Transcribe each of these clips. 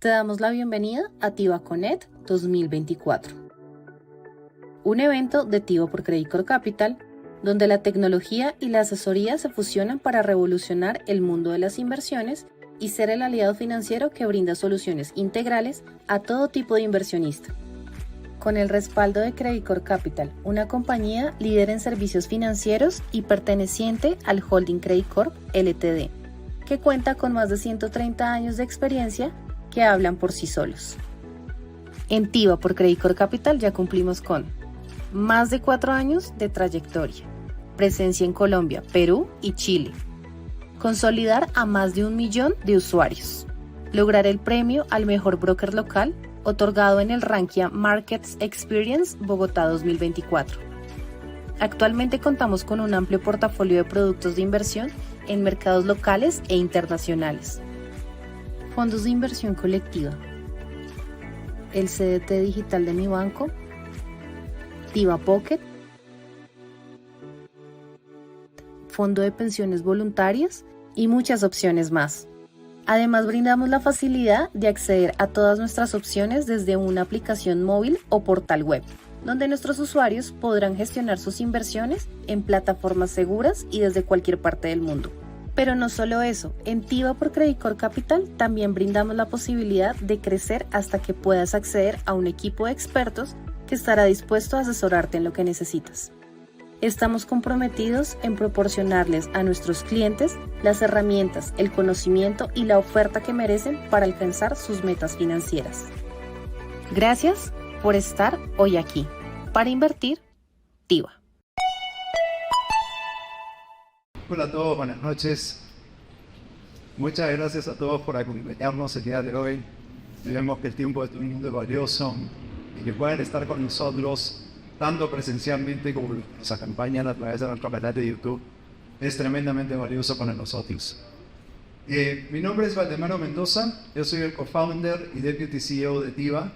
Te damos la bienvenida a TIVA Connect 2024, un evento de TIVA por Credit Corp Capital, donde la tecnología y la asesoría se fusionan para revolucionar el mundo de las inversiones y ser el aliado financiero que brinda soluciones integrales a todo tipo de inversionista. Con el respaldo de Credit Corp Capital, una compañía líder en servicios financieros y perteneciente al Holding Credit Corp Ltd, que cuenta con más de 130 años de experiencia que hablan por sí solos. En TIVA por Credit Corp Capital ya cumplimos con más de 4 años de trayectoria, presencia en Colombia, Perú y Chile, consolidar a más de 1 millón de usuarios, lograr el premio al mejor broker local otorgado en el Rankia Markets Experience Bogotá 2024. Actualmente contamos con un amplio portafolio de productos de inversión en mercados locales e internacionales. Fondos de inversión colectiva, el CDT digital de mi banco, TIVA Pocket, fondo de pensiones voluntarias y muchas opciones más. Además, brindamos la facilidad de acceder a todas nuestras opciones desde una aplicación móvil o portal web, donde nuestros usuarios podrán gestionar sus inversiones en plataformas seguras y desde cualquier parte del mundo. Pero no solo eso, en TIVA por Credit Corp Capital también brindamos la posibilidad de crecer hasta que puedas acceder a un equipo de expertos que estará dispuesto a asesorarte en lo que necesitas. Estamos comprometidos en proporcionarles a nuestros clientes las herramientas, el conocimiento y la oferta que merecen para alcanzar sus metas financieras. Gracias por estar hoy aquí. Para invertir, TIVA. Hola a todos, buenas noches. Muchas gracias a todos por acompañarnos el día de hoy. Vemos que el tiempo de todo el mundo es valioso y que puedan estar con nosotros tanto presencialmente como nos acompañan a través de nuestro canal de YouTube. Es tremendamente valioso para nosotros. Mi nombre es Valdemaro Mendoza, yo soy el co-founder y deputy CEO de TIVA.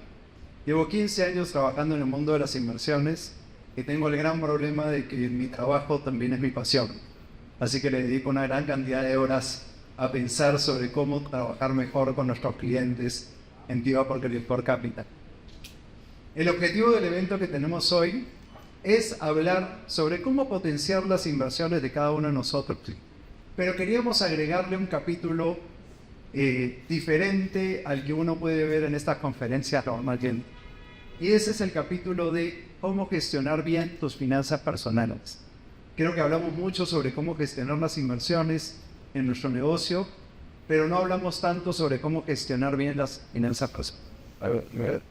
Llevo 15 años trabajando en el mundo de las inversiones y tengo el gran problema de que mi trabajo también es mi pasión. Así que le dedico una gran cantidad de horas a pensar sobre cómo trabajar mejor con nuestros clientes en TIVA por Credit Corp Capital. El objetivo del evento que tenemos hoy es hablar sobre cómo potenciar las inversiones de cada uno de nosotros. Pero queríamos agregarle un capítulo diferente al que uno puede ver en estas conferencias normalmente. Y ese es el capítulo de cómo gestionar bien tus finanzas personales. Creo que hablamos mucho sobre cómo gestionar las inversiones en nuestro negocio, pero no hablamos tanto sobre cómo gestionar bien las finanzas personales.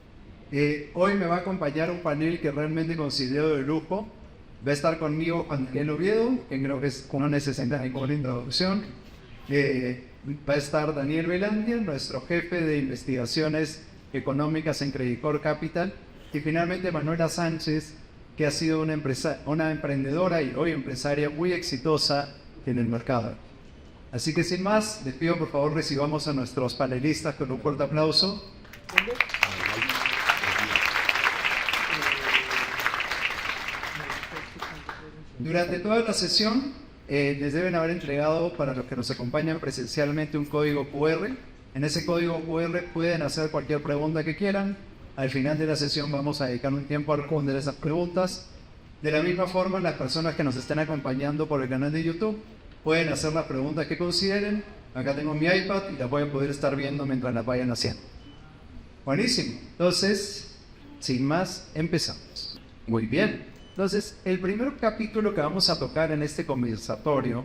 Hoy me va a acompañar un panel que realmente considero de lujo. Va a estar conmigo Juan Daniel Oviedo, que creo que no necesita ninguna introducción. Va a estar Daniel Velandia, nuestro jefe de investigaciones económicas en Credit Corp Capital. Y finalmente Manuela Sánchez, que ha sido una emprendedora y hoy empresaria muy exitosa en el mercado. Así que sin más, les pido por favor recibamos a nuestros panelistas con un fuerte aplauso. Durante toda la sesión les deben haber entregado, para los que nos acompañan presencialmente, un código QR. En ese código QR pueden hacer cualquier pregunta que quieran. Al final de la sesión vamos a dedicar un tiempo a responder esas preguntas. De la misma forma, las personas que nos estén acompañando por el canal de YouTube pueden hacer las preguntas que consideren. Acá tengo mi iPad y las voy a poder estar viendo mientras las vayan haciendo. Buenísimo. Entonces, sin más, empezamos. Muy bien. Entonces, el primer capítulo que vamos a tocar en este conversatorio,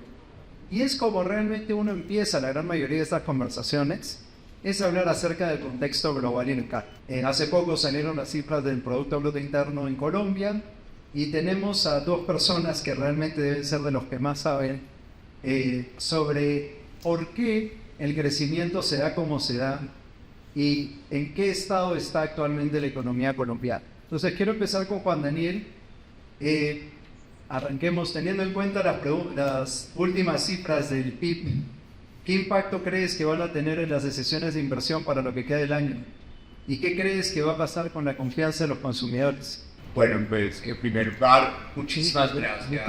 y es como realmente uno empieza la gran mayoría de estas conversaciones, es hablar acerca del contexto global y local. Hace poco salieron las cifras del Producto Bruto Interno en Colombia y tenemos a dos personas que realmente deben ser de los que más saben sobre por qué el crecimiento se da como se da y en qué estado está actualmente la economía colombiana. Entonces quiero empezar con Juan Daniel. Arranquemos teniendo en cuenta las últimas cifras del PIB. ¿Qué impacto crees que van a tener en las decisiones de inversión para lo que queda del año? ¿Y qué crees que va a pasar con la confianza de los consumidores? Bueno, pues en primer lugar, muchísimas gracias a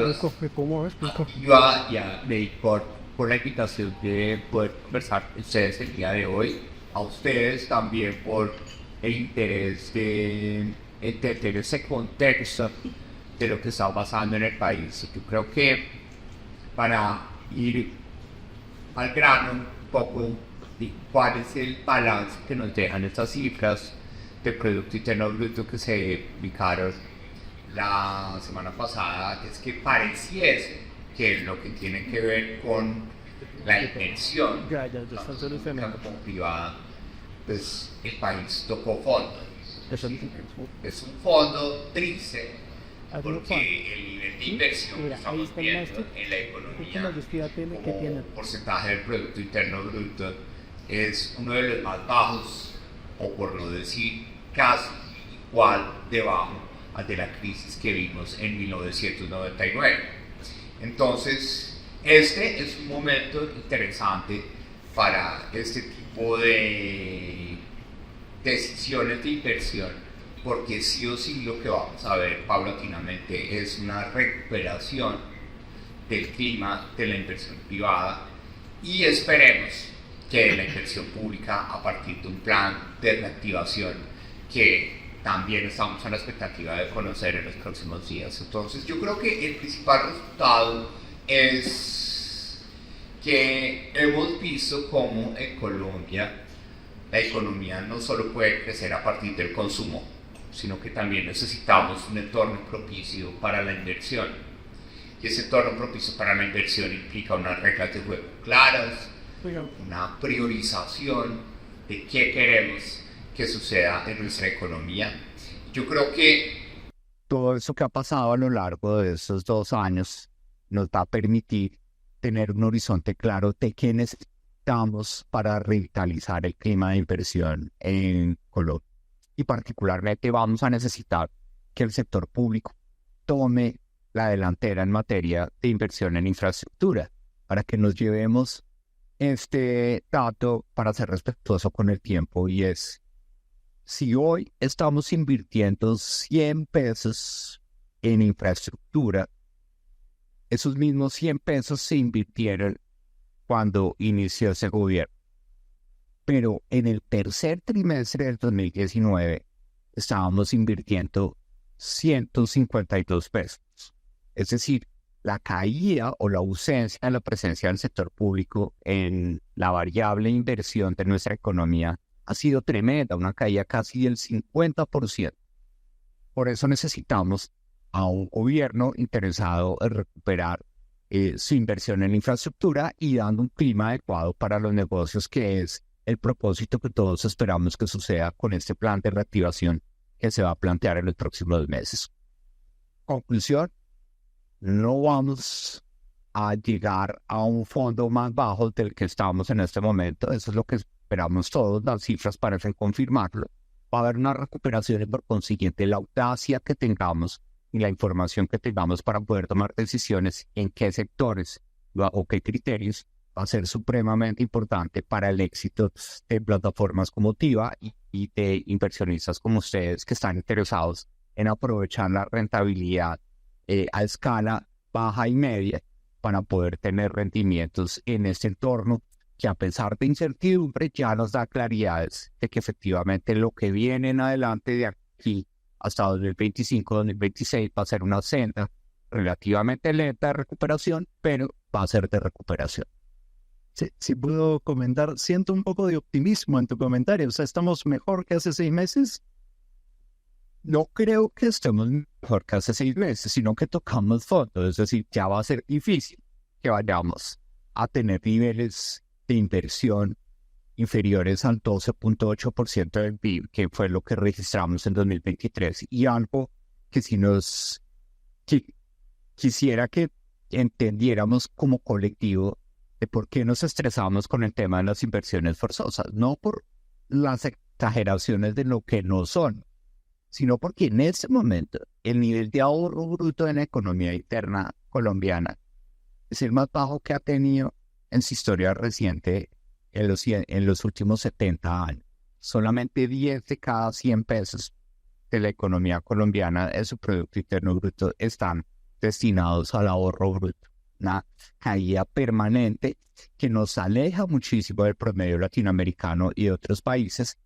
Credit Corp por la invitación de poder conversar con ustedes el día de hoy. a ustedes también por el interés de entender ese contexto de lo que está pasando en el país. Yo creo que para ir al grano un poco de cuál es el balance que nos dejan estas cifras de Producto Interno Bruto que se publicaron la semana pasada, es que pareciese que lo que tiene que ver con la inversión como privada, pues el país tocó fondo. Es un fondo triste porque el nivel de inversión que estamos viendo en la economía como porcentaje del Producto Interno Bruto es uno de los más bajos, o por no decir casi igual debajo al de la crisis que vimos en 1999. Entonces, este es un momento interesante para este tipo de decisiones de inversión, porque sí o sí lo que vamos a ver paulatinamente es una recuperación del clima de la inversión privada y esperemos que la inversión pública, a partir de un plan de reactivación que también estamos a la expectativa de conocer en los próximos días. Entonces yo creo que el principal resultado es que hemos visto cómo en Colombia la economía no solo puede crecer a partir del consumo, sino que también necesitamos un entorno propicio para la inversión. Y ese entorno propicio para la inversión implica unas reglas de juego claras, una priorización de qué queremos que suceda en nuestra economía. Yo creo que todo eso que ha pasado a lo largo de estos 2 años nos va a permitir tener un horizonte claro de qué necesitamos para revitalizar el clima de inversión en Colombia. Y particularmente vamos a necesitar que el sector público tome la delantera en materia de inversión en infraestructura para que nos llevemos este dato para ser respetuoso con el tiempo, y es: si hoy estamos invirtiendo 100 pesos en infraestructura, esos mismos 100 pesos se invirtieron cuando inició ese gobierno. Pero en el tercer trimestre del 2019 estábamos invirtiendo 152 pesos. Es decir, la caída o la ausencia de la presencia del sector público en la variable inversión de nuestra economía ha sido tremenda, una caída casi del 50%. Por eso necesitamos a un gobierno interesado en recuperar su inversión en infraestructura y dando un clima adecuado para los negocios, que es el propósito que todos esperamos que suceda con este plan de reactivación que se va a plantear en los próximos meses. Conclusión: no vamos a llegar a un fondo más bajo del que estamos en este momento. Eso es lo que esperamos todos. Las cifras parecen confirmarlo. Va a haber una recuperación y, por consiguiente, la audacia que tengamos y la información que tengamos para poder tomar decisiones en qué sectores o qué criterios va a ser supremamente importante para el éxito de plataformas como TIVA y de inversionistas como ustedes, que están interesados en aprovechar la rentabilidad a escala baja y media para poder tener rendimientos en este entorno que, a pesar de incertidumbre, ya nos da claridades de que efectivamente lo que viene en adelante de aquí hasta 2025-2026 va a ser una senda relativamente lenta de recuperación, pero va a ser de recuperación. Sí, puedo comentar, siento un poco de optimismo en tu comentario. O sea, ¿estamos mejor que hace 6 meses? No creo que estemos mejor que hace 6 meses, sino que tocamos fondo. Es decir, ya va a ser difícil que vayamos a tener niveles de inversión inferiores al 12.8% del PIB, que fue lo que registramos en 2023. Y algo que si nos quisiera que entendiéramos como colectivo de por qué nos estresamos con el tema de las inversiones forzosas, no por las exageraciones de lo que no son, sino porque en este momento el nivel de ahorro bruto en la economía interna colombiana es el más bajo que ha tenido en su historia reciente en los últimos 70 años. Solamente 10 de cada 100 pesos de la economía colombiana, de su Producto Interno Bruto, están destinados al ahorro bruto. una caída permanente que nos aleja muchísimo del promedio latinoamericano y de otros países,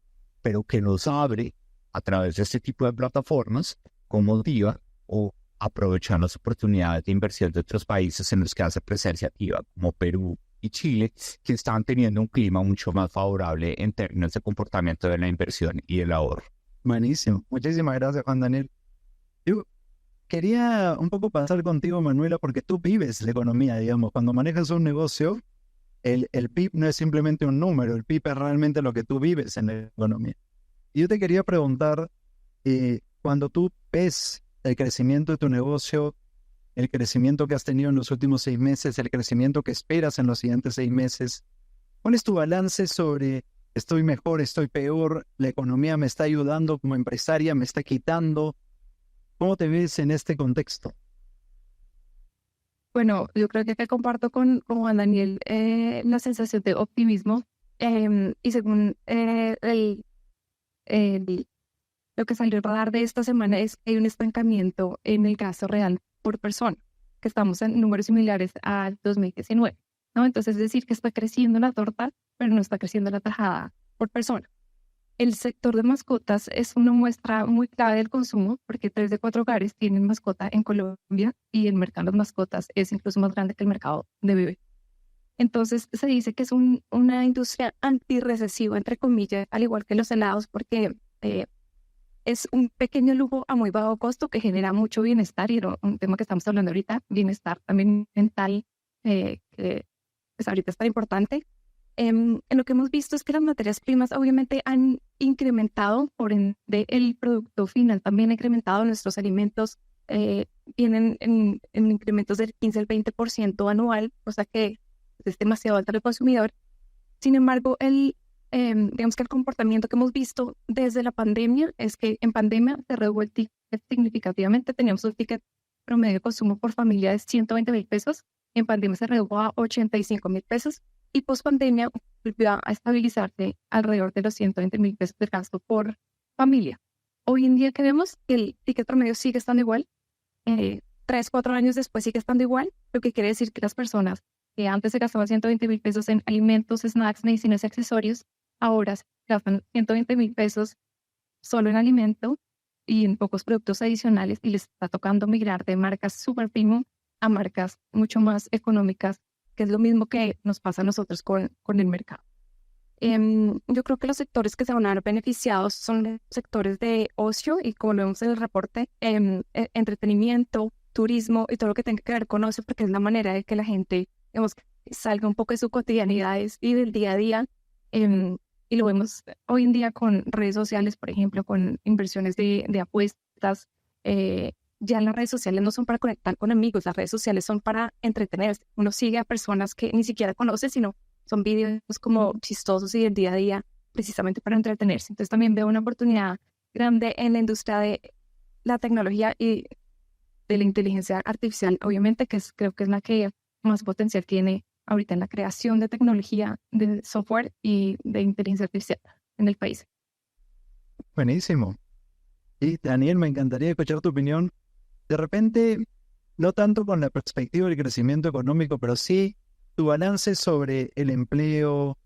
pero que nos abre a través de este tipo de plataformas como DIVA o aprovechar las oportunidades de inversión de otros países en los que hace presencia activa, como Perú y Chile, que están teniendo un clima mucho más favorable en términos de comportamiento de la inversión y el ahorro. Buenísimo. Muchísimas gracias, Juan Daniel. Yo quería un poco pasar contigo, Manuela, porque tú vives la economía, digamos. Cuando manejas un negocio, el PIB no es simplemente un número, el PIB es realmente lo que tú vives en la economía. Y yo te quería preguntar, cuando tú ves el crecimiento de tu negocio, el crecimiento que has tenido en los últimos 6 meses, el crecimiento que esperas en los siguientes 6 meses, ¿cuál es tu balance sobre estoy mejor, estoy peor, la economía me está ayudando como empresaria, me está quitando? ¿Cómo te ves en este contexto? Bueno, yo creo que acá comparto con Juan Daniel la sensación de optimismo y según lo que salió a radar de esta semana es que hay un estancamiento en el gasto real por persona, que estamos en números similares al 2019, ¿no? Entonces es decir que está creciendo la torta, pero no está creciendo la tajada por persona. El sector de mascotas es una muestra muy clave del consumo porque 3 de 4 hogares tienen mascota en Colombia y el mercado de las mascotas es incluso más grande que el mercado de bebé. Entonces se dice que es una industria antirrecesiva, entre comillas, al igual que los helados, porque es un pequeño lujo a muy bajo costo que genera mucho bienestar y era un tema que estamos hablando ahorita, bienestar también mental, que pues ahorita es tan importante. En lo que hemos visto es que las materias primas obviamente han incrementado, por ende el producto final también ha incrementado. Nuestros alimentos vienen en incrementos del 15 al 20% anual, o sea que es demasiado alto el consumidor. Sin embargo, digamos que el comportamiento que hemos visto desde la pandemia es que en pandemia se redujo el ticket significativamente. Teníamos un ticket promedio de consumo por familia de 120,000 pesos. En pandemia se redujo a 85,000 pesos. Y post pandemia volvió a estabilizarse alrededor de los 120,000 pesos de gasto por familia. Hoy en día que vemos que el ticket promedio sigue estando igual, 3, 4 años después sigue estando igual, lo que quiere decir que las personas que antes se gastaban 120,000 pesos en alimentos, snacks, medicinas y accesorios, ahora se gastan 120,000 pesos solo en alimento y en pocos productos adicionales y les está tocando migrar de marcas super premium a marcas mucho más económicas, que es lo mismo que nos pasa a nosotros con el mercado. Yo creo que los sectores que se van a ver beneficiados son los sectores de ocio y, como lo vemos en el reporte, entretenimiento, turismo y todo lo que tenga que ver con ocio, porque es la manera de que la gente, digamos, salga un poco de sus cotidianidades y del día a día. Y lo vemos hoy en día con redes sociales, por ejemplo, con inversiones de apuestas. Ya las redes sociales no son para conectar con amigos, las redes sociales son para entretenerse. Uno sigue a personas que ni siquiera conoce, sino son videos como chistosos y del día a día, precisamente para entretenerse. Entonces también veo una oportunidad grande en la industria de la tecnología y de la inteligencia artificial, obviamente, creo que es la que más potencial tiene ahorita en la creación de tecnología, de software y de inteligencia artificial en el país. Buenísimo. Y Daniel, me encantaría escuchar tu opinión. De repente, no tanto con la perspectiva del crecimiento económico, pero sí tu balance sobre el empleo,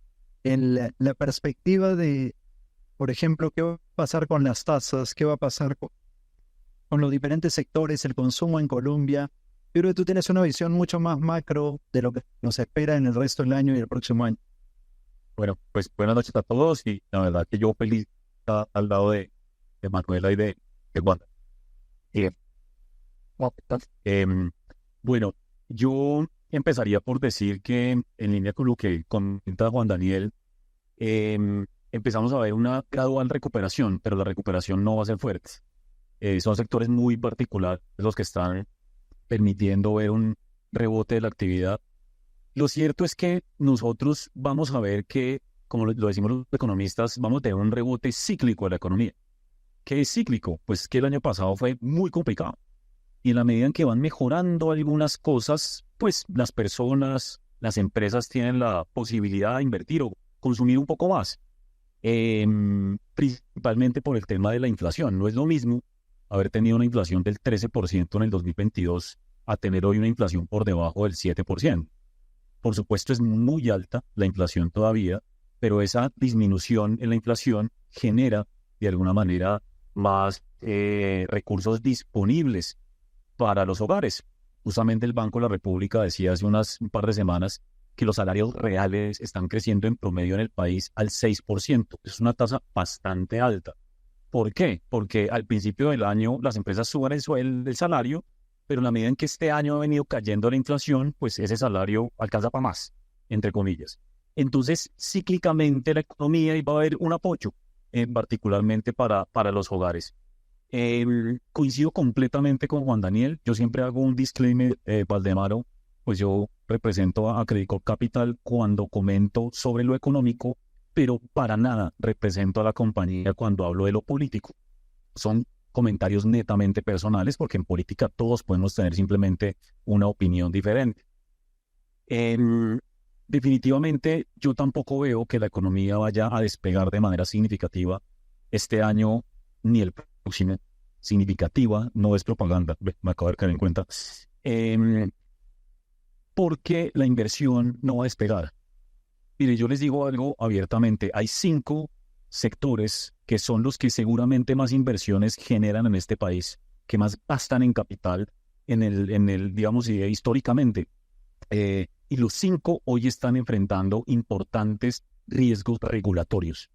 en la perspectiva de, por ejemplo, qué va a pasar con las tasas, qué va a pasar con los diferentes sectores, el consumo en Colombia. Yo creo que tú tienes una visión mucho más macro de lo que nos espera en el resto del año y el próximo año. Bueno, pues buenas noches a todos y la verdad que yo feliz al lado de Manuela y de Juan. Bueno, yo empezaría por decir que en línea con lo que comenta Juan Daniel, empezamos a ver una gradual recuperación, pero la recuperación no va a ser fuerte. Son sectores muy particulares los que están permitiendo ver un rebote de la actividad. Lo cierto es que nosotros vamos a ver que, como lo decimos los economistas, vamos a tener un rebote cíclico de la economía. ¿Qué es cíclico? Pues que el año pasado fue muy complicado. Y en la medida en que van mejorando algunas cosas, pues las personas, las empresas tienen la posibilidad de invertir o consumir un poco más. Principalmente por el tema de la inflación. No es lo mismo haber tenido una inflación del 13% en el 2022 a tener hoy una inflación por debajo del 7%. Por supuesto, es muy alta la inflación todavía, pero esa disminución en la inflación genera de alguna manera más recursos disponibles para los hogares. Justamente el Banco de la República decía hace un par de semanas que los salarios reales están creciendo en promedio en el país al 6%. Es una tasa bastante alta. ¿Por qué? Porque al principio del año las empresas suben el salario, pero en la medida en que este año ha venido cayendo la inflación, pues ese salario alcanza para más, entre comillas. Entonces, cíclicamente la economía iba a haber un apoyo, particularmente para los hogares. Coincido completamente con Juan Daniel. Yo siempre hago un disclaimer, Valdemaro, pues yo represento a Credicorp Capital cuando comento sobre lo económico, pero para nada represento a la compañía cuando hablo de lo político. Son comentarios netamente personales, porque en política todos podemos tener simplemente una opinión diferente. Definitivamente yo tampoco veo que la economía vaya a despegar de manera significativa este año ni el próximo. Significativa no es propaganda, me acabo de caer en cuenta, porque la inversión no va a despegar. Mire, yo les digo algo abiertamente, hay 5 sectores que son los que seguramente más inversiones generan en este país, que más gastan en capital, digamos, históricamente. Y los 5 hoy están enfrentando importantes riesgos regulatorios.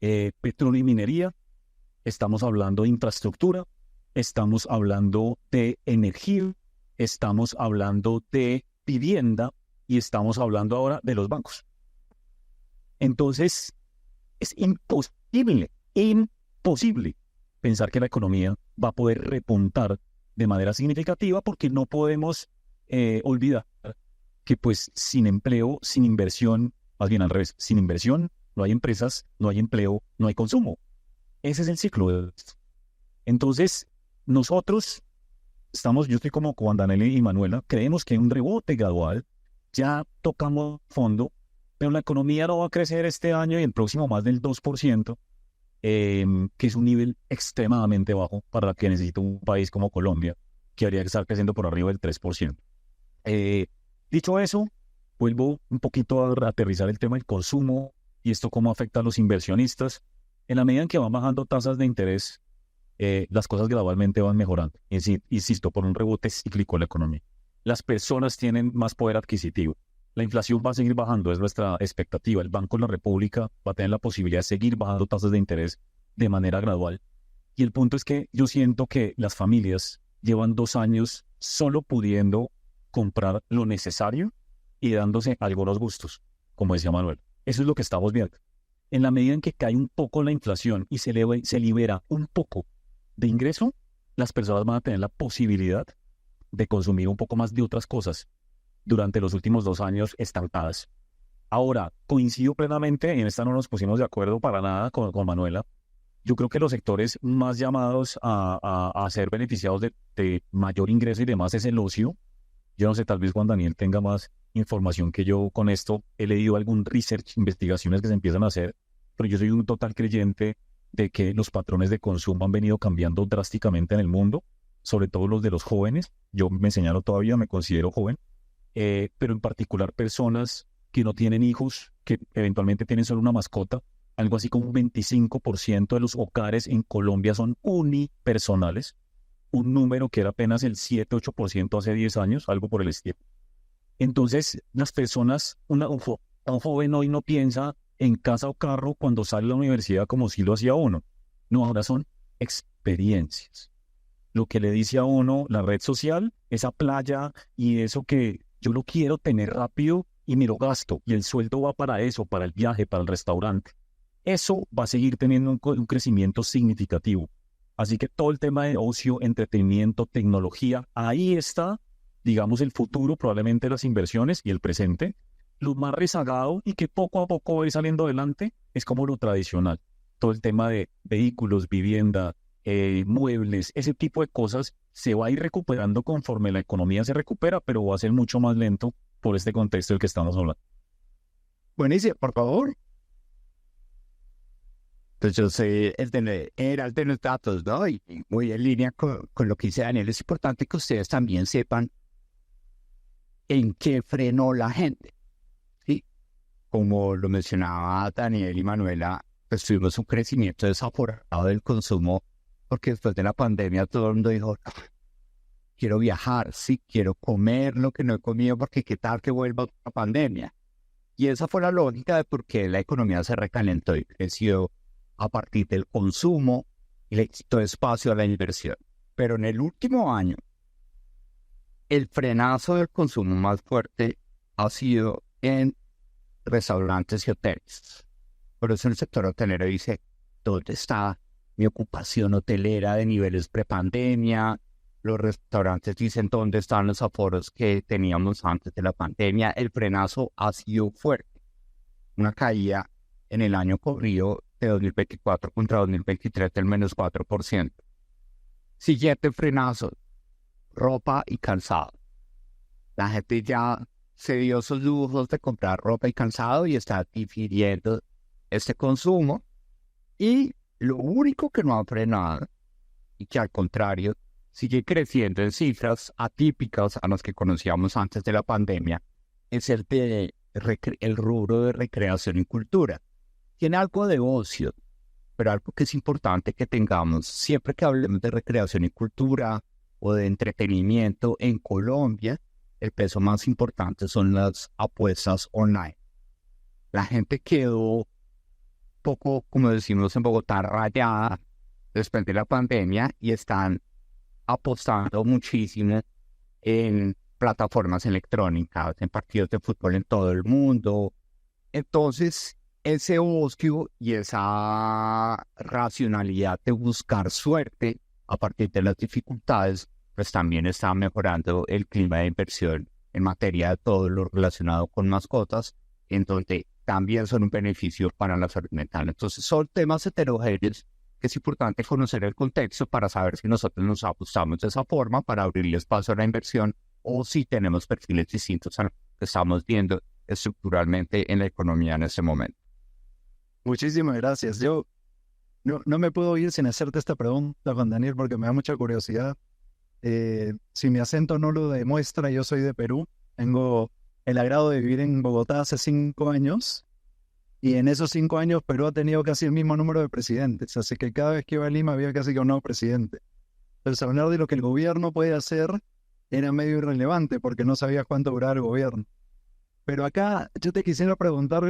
Petróleo y minería, estamos hablando de infraestructura, estamos hablando de energía, estamos hablando de vivienda y estamos hablando ahora de los bancos. Entonces, es imposible pensar que la economía va a poder repuntar de manera significativa, porque no podemos olvidar que pues sin empleo, sin inversión, más bien al revés, sin inversión no hay empresas, no hay empleo, no hay consumo. Ese es el ciclo de esto. Entonces, nosotros yo estoy como Juan Daniel y Manuela, creemos que hay un rebote gradual, ya tocamos fondo, pero la economía no va a crecer este año y el próximo más del 2%, que es un nivel extremadamente bajo para lo que necesita un país como Colombia, que habría que estar creciendo por arriba del 3%. Dicho eso, vuelvo un poquito a aterrizar el tema del consumo y esto cómo afecta a los inversionistas. En la medida en que van bajando tasas de interés, las cosas gradualmente van mejorando. Insisto, por un rebote cíclico en la economía. Las personas tienen más poder adquisitivo. La inflación va a seguir bajando, es nuestra expectativa. El Banco de la República va a tener la posibilidad de seguir bajando tasas de interés de manera gradual. Y el punto es que yo siento que las familias llevan 2 años solo pudiendo comprar lo necesario y dándose algunos gustos, como decía Manuel. Eso es lo que estamos viendo. En la medida en que cae un poco la inflación y se libera un poco de ingreso, las personas van a tener la posibilidad de consumir un poco más de otras cosas durante los últimos 2 años estancadas. Ahora, coincido plenamente, en esta no nos pusimos de acuerdo para nada con Manuela. Yo creo que los sectores más llamados a ser beneficiados de mayor ingreso y demás es el ocio. Yo no sé, tal vez Juan Daniel tenga más información que yo con esto. He leído algún research, investigaciones que se empiezan a hacer, pero yo soy un total creyente de que los patrones de consumo han venido cambiando drásticamente en el mundo, sobre todo los de los jóvenes. Yo me señalo todavía, me considero joven, pero en particular personas que no tienen hijos, que eventualmente tienen solo una mascota. Algo así como un 25% de los hogares en Colombia son unipersonales, un número que era apenas el 7-8% hace 10 años, algo por el estilo. Entonces, las personas, un joven hoy no piensa en casa o carro cuando sale a la universidad como si lo hacía uno. No, ahora son experiencias. Lo que le dice a uno la red social, esa playa y eso que yo lo quiero tener rápido y me lo gasto, y el sueldo va para eso, para el viaje, para el restaurante. Eso va a seguir teniendo un crecimiento significativo. Así que todo el tema de ocio, entretenimiento, tecnología, ahí está, digamos, el futuro, probablemente las inversiones, y el presente. Lo más rezagado y que poco a poco va a ir saliendo adelante es como lo tradicional. Todo el tema de vehículos, vivienda, muebles, ese tipo de cosas se va a ir recuperando conforme la economía se recupera, pero va a ser mucho más lento por este contexto del que estamos hablando. Buenísimo, por favor. Entonces yo soy era el de los datos, ¿no? Y muy en línea con lo que dice Daniel. Es importante que ustedes también sepan en qué frenó la gente, ¿sí? Como lo mencionaba Daniel y Manuela, pues tuvimos un crecimiento desaforado del consumo, porque después de la pandemia todo el mundo dijo, quiero viajar, sí, quiero comer lo que no he comido, porque qué tal que vuelva otra pandemia. Y esa fue la lógica de por qué la economía se recalentó y creció a partir del consumo y le quitó espacio a la inversión. Pero en el último año, el frenazo del consumo más fuerte ha sido en restaurantes y hoteles. Por eso el sector hotelero dice, ¿dónde está mi ocupación hotelera de niveles prepandemia? Los restaurantes dicen, ¿dónde están los aforos que teníamos antes de la pandemia? El frenazo ha sido fuerte. Una caída en el año corrido de 2024 contra 2023 del menos 4%. Siguiente frenazo, ropa y calzado. La gente ya se dio sus lujos de comprar ropa y calzado y está difiriendo este consumo. Y lo único que no ha frenado, y que al contrario sigue creciendo en cifras atípicas a las que conocíamos antes de la pandemia, es el rubro de recreación y cultura. Tiene algo de ocio, pero algo que es importante que tengamos siempre que hablemos de recreación y cultura o de entretenimiento en Colombia, el peso más importante son las apuestas online. La gente quedó poco, como decimos en Bogotá, rayada después de la pandemia y están apostando muchísimo en plataformas electrónicas, en partidos de fútbol en todo el mundo. Entonces, ese ocio y esa racionalidad de buscar suerte a partir de las dificultades, pues también está mejorando el clima de inversión en materia de todo lo relacionado con mascotas, en donde también son un beneficio para la salud mental. Entonces, son temas heterogéneos que es importante conocer el contexto para saber si nosotros nos ajustamos de esa forma para abrirle espacio a la inversión o si tenemos perfiles distintos a lo que estamos viendo estructuralmente en la economía en este momento. Muchísimas gracias. Yo no me puedo ir sin hacerte esta pregunta, Juan Daniel, porque me da mucha curiosidad. Si mi acento no lo demuestra, yo soy de Perú. Tengo el agrado de vivir en Bogotá hace 5 años. Y en esos 5 años Perú ha tenido casi el mismo número de presidentes. Así que cada vez que iba a Lima había casi que un nuevo presidente. Entonces hablar de lo que el gobierno puede hacer era medio irrelevante porque no sabías cuánto duraba el gobierno. Pero acá yo te quisiera preguntar,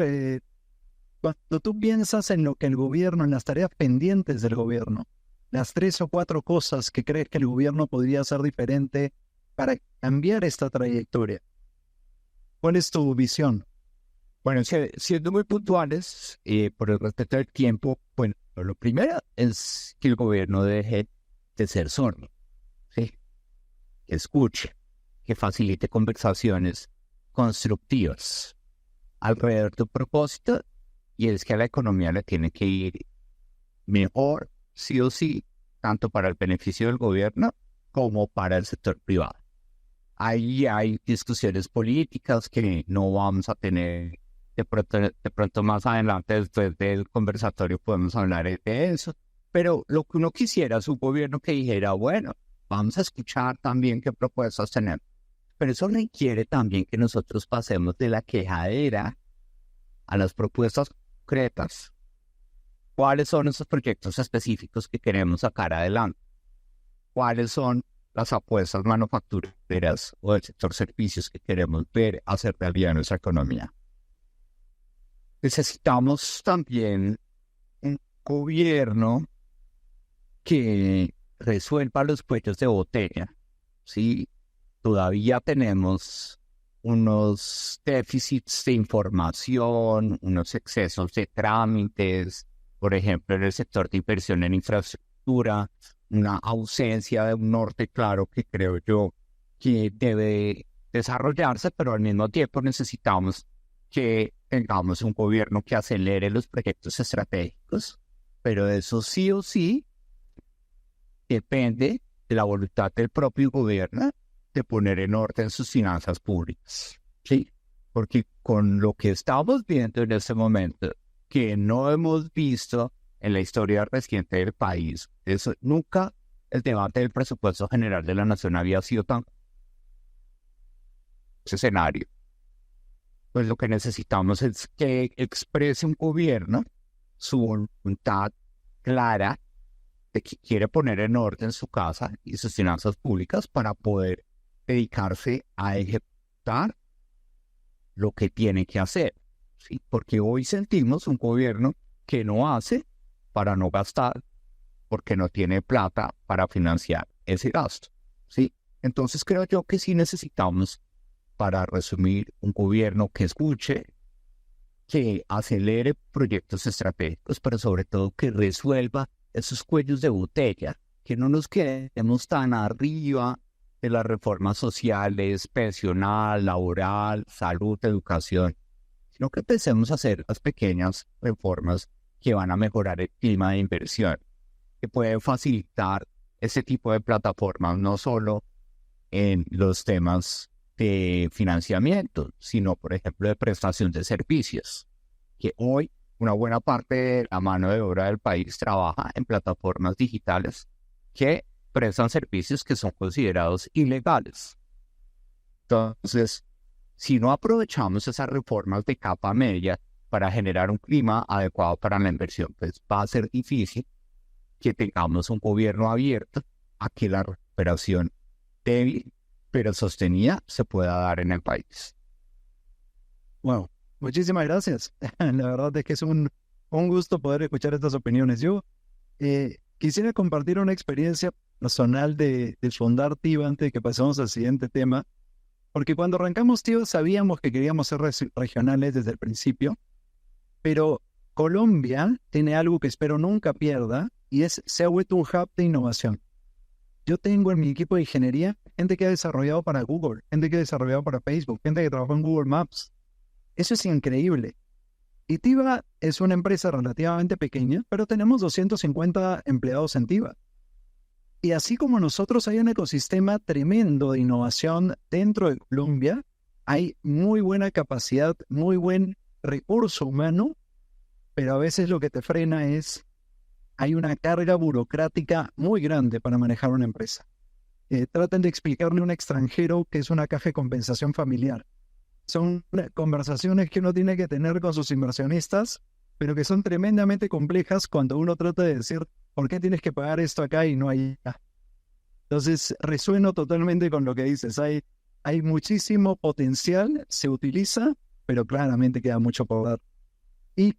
cuando tú piensas en lo que el gobierno, en las tareas pendientes del gobierno, las 3 o 4 cosas que crees que el gobierno podría hacer diferente para cambiar esta trayectoria, ¿cuál es tu visión? Bueno, siendo muy puntuales, por el respeto del tiempo, bueno, lo primero es que el gobierno deje de ser sordo, ¿sí? Que escuche, que facilite conversaciones constructivas alrededor de un propósito, y es que a la economía le tiene que ir mejor, sí o sí, tanto para el beneficio del gobierno como para el sector privado. Ahí hay discusiones políticas que no vamos a tener de pronto más adelante, después del conversatorio, podemos hablar de eso. Pero lo que uno quisiera es un gobierno que dijera, bueno, vamos a escuchar también qué propuestas tenemos. Pero eso requiere también que nosotros pasemos de la quejadera a las propuestas concretas. ¿Cuáles son esos proyectos específicos que queremos sacar adelante? ¿Cuáles son las apuestas manufactureras o del sector servicios que queremos ver hacer realidad en nuestra economía? Necesitamos también un gobierno que resuelva los cuellos de botella, ¿sí? Todavía tenemos unos déficits de información, unos excesos de trámites, por ejemplo, en el sector de inversión en infraestructura, una ausencia de un norte claro que creo yo que debe desarrollarse, pero al mismo tiempo necesitamos que tengamos un gobierno que acelere los proyectos estratégicos, pero eso sí o sí depende de la voluntad del propio gobierno de poner en orden sus finanzas públicas, ¿sí? Porque con lo que estamos viendo en este momento, que no hemos visto en la historia reciente del país. Eso, nunca el debate del presupuesto general de la nación había sido tan ese escenario. Pues lo que necesitamos es que exprese un gobierno su voluntad clara de que quiere poner en orden su casa y sus finanzas públicas para poder dedicarse a ejecutar lo que tiene que hacer, ¿sí? Porque hoy sentimos un gobierno que no hace para no gastar, porque no tiene plata para financiar ese gasto, ¿sí? Entonces creo yo que sí necesitamos, para resumir, un gobierno que escuche, que acelere proyectos estratégicos, pero sobre todo que resuelva esos cuellos de botella, que no nos quedemos tan arriba de las reformas sociales, pensional, laboral, salud, educación, sino que empecemos a hacer las pequeñas reformas que van a mejorar el clima de inversión, que pueden facilitar ese tipo de plataformas, no solo en los temas de financiamiento, sino, por ejemplo, de prestación de servicios, que hoy una buena parte de la mano de obra del país trabaja en plataformas digitales que prestan servicios que son considerados ilegales. Entonces, si no aprovechamos esas reformas de capa media para generar un clima adecuado para la inversión, pues va a ser difícil que tengamos un gobierno abierto a que la recuperación débil pero sostenida se pueda dar en el país. Wow, muchísimas gracias. La verdad es que es un gusto poder escuchar estas opiniones. Yo quisiera compartir una experiencia personal de fundar TIVA antes de que pasemos al siguiente tema, porque cuando arrancamos TIVA sabíamos que queríamos ser regionales desde el principio, pero Colombia tiene algo que espero nunca pierda y se ha vuelto un hub de innovación. Yo tengo en mi equipo de ingeniería gente que ha desarrollado para Google, gente que ha desarrollado para Facebook, gente que trabajó en Google Maps. Eso es increíble. Y TIVA es una empresa relativamente pequeña, pero tenemos 250 empleados en TIVA. Y así como nosotros hay un ecosistema tremendo de innovación dentro de Colombia, hay muy buena capacidad, muy buen recurso humano, pero a veces lo que te frena es, hay una carga burocrática muy grande para manejar una empresa. Traten de explicarle a un extranjero que es una caja de compensación familiar. Son conversaciones que uno tiene que tener con sus inversionistas, pero que son tremendamente complejas cuando uno trata de decir, ¿por qué tienes que pagar esto acá y no allá? Entonces, resueno totalmente con lo que dices. Hay muchísimo potencial, se utiliza, pero claramente queda mucho por dar. Y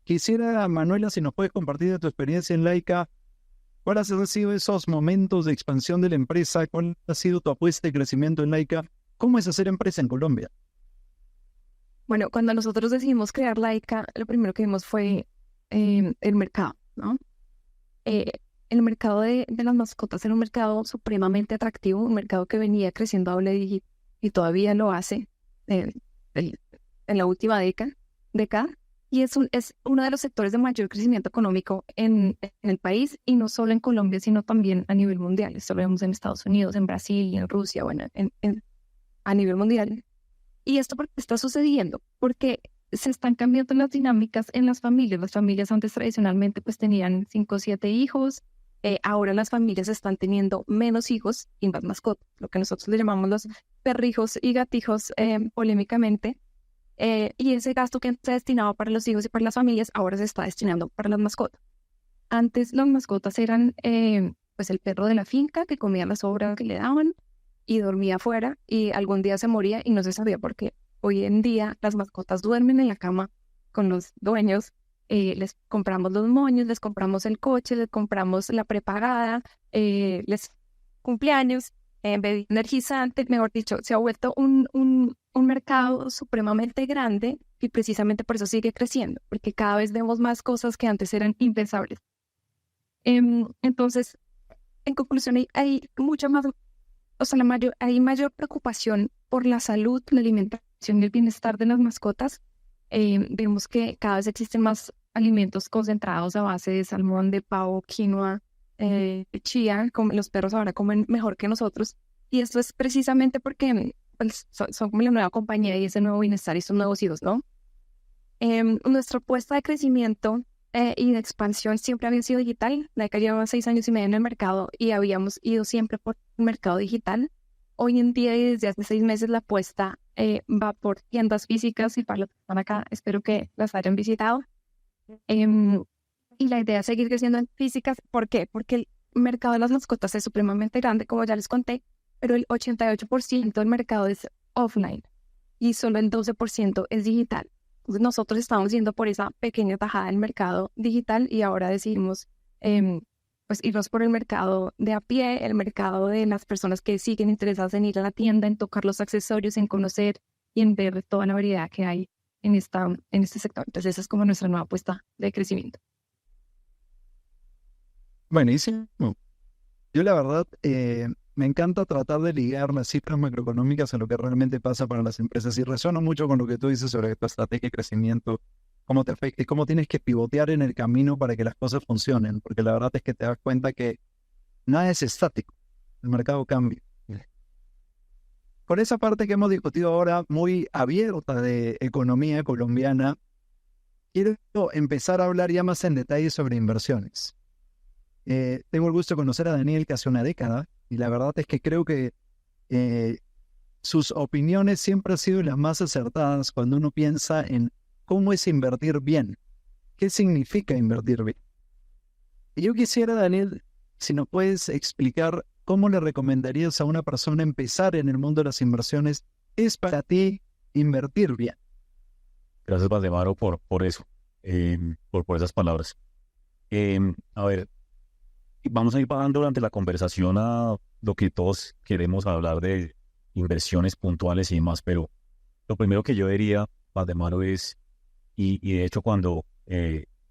quisiera, Manuela, si nos puedes compartir de tu experiencia en Laika, ¿cuáles han sido esos momentos de expansión de la empresa? ¿Cuál ha sido tu apuesta de crecimiento en Laika? ¿Cómo es hacer empresa en Colombia? Bueno, cuando nosotros decidimos crear Laika, lo primero que vimos fue el mercado, ¿no? El mercado de las mascotas era un mercado supremamente atractivo, un mercado que venía creciendo a doble dígito y todavía lo hace en la última década. Y es uno de los sectores de mayor crecimiento económico en el país, y no solo en Colombia, sino también a nivel mundial. Esto lo vemos en Estados Unidos, en Brasil, en Rusia, bueno, a nivel mundial. ¿Y esto por qué está sucediendo? Porque se están cambiando las dinámicas en las familias. Las familias antes tradicionalmente pues tenían 5 o 7 hijos. Ahora las familias están teniendo menos hijos y más mascotas, lo que nosotros le llamamos los perrijos y gatijos polémicamente. Y ese gasto que se destinaba para los hijos y para las familias ahora se está destinando para las mascotas. Antes las mascotas eran pues el perro de la finca que comía la sobra que le daban y dormía afuera y algún día se moría y no se sabía por qué. Hoy en día las mascotas duermen en la cama con los dueños, les compramos los moños, les compramos el coche, les compramos la prepagada, les cumpleaños, bebida energizante, mejor dicho, se ha vuelto un mercado supremamente grande y precisamente por eso sigue creciendo, porque cada vez vemos más cosas que antes eran impensables. Entonces, en conclusión, hay mucha más, o sea, hay mayor preocupación por la salud, la alimentación y el bienestar de las mascotas. Vemos que cada vez existen más alimentos concentrados a base de salmón, de pavo, quinoa, chía. Los perros ahora comen mejor que nosotros. Y esto es precisamente porque pues, son como la nueva compañía y ese nuevo bienestar y esos nuevos hijos, ¿no? Nuestra apuesta de crecimiento y de expansión siempre había sido digital. Laika llevaba 6 años y medio en el mercado y habíamos ido siempre por el mercado digital. Hoy en día y desde hace 6 meses la apuesta va por tiendas físicas y para los que están acá espero que las hayan visitado. Em, y la idea es seguir creciendo en físicas. ¿Por qué? Porque el mercado de las mascotas es supremamente grande, como ya les conté, pero el 88% del mercado es offline y solo el 12% es digital. Entonces nosotros estamos yendo por esa pequeña tajada del mercado digital y ahora decidimos pues irnos por el mercado de a pie, el mercado de las personas que siguen interesadas en ir a la tienda, en tocar los accesorios, en conocer y en ver toda la variedad que hay en este sector. Entonces esa es como nuestra nueva apuesta de crecimiento. Buenísimo. Yo la verdad me encanta tratar de ligar las cifras macroeconómicas a lo que realmente pasa para las empresas y resueno mucho con lo que tú dices sobre tu estrategia de crecimiento, cómo te afecta y cómo tienes que pivotear en el camino para que las cosas funcionen, porque la verdad es que te das cuenta que nada es estático, el mercado cambia. Con esa parte que hemos discutido ahora muy abierta de economía colombiana, quiero empezar a hablar ya más en detalle sobre inversiones. Tengo el gusto de conocer a Daniel que hace una década y la verdad es que creo que sus opiniones siempre han sido las más acertadas cuando uno piensa en cómo es invertir bien, qué significa invertir bien. Y yo quisiera, Daniel, si nos puedes explicar cómo le recomendarías a una persona empezar en el mundo de las inversiones, ¿qué es para ti invertir bien? Gracias, Valdemaro, por eso, por esas palabras. A ver, vamos a ir pasando durante la conversación a lo que todos queremos hablar de inversiones puntuales y demás, pero lo primero que yo diría, Valdemaro, es, y de hecho cuando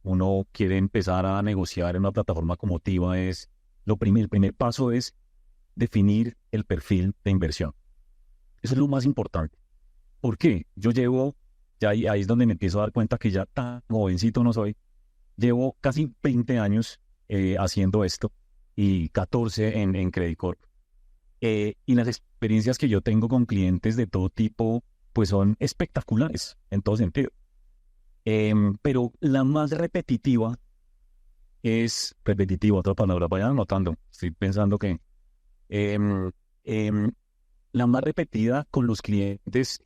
uno quiere empezar a negociar en una plataforma como Tiva, el primer paso es definir el perfil de inversión. Eso es lo más importante. ¿Por qué? Yo llevo, ya ahí es donde me empiezo a dar cuenta que ya tan jovencito no soy, llevo casi 20 años haciendo esto y 14 en Credit Corp. Y las experiencias que yo tengo con clientes de todo tipo, pues son espectaculares en todo sentido. Pero la más repetitiva, otra palabra, vayan anotando, estoy pensando que la más repetida con los clientes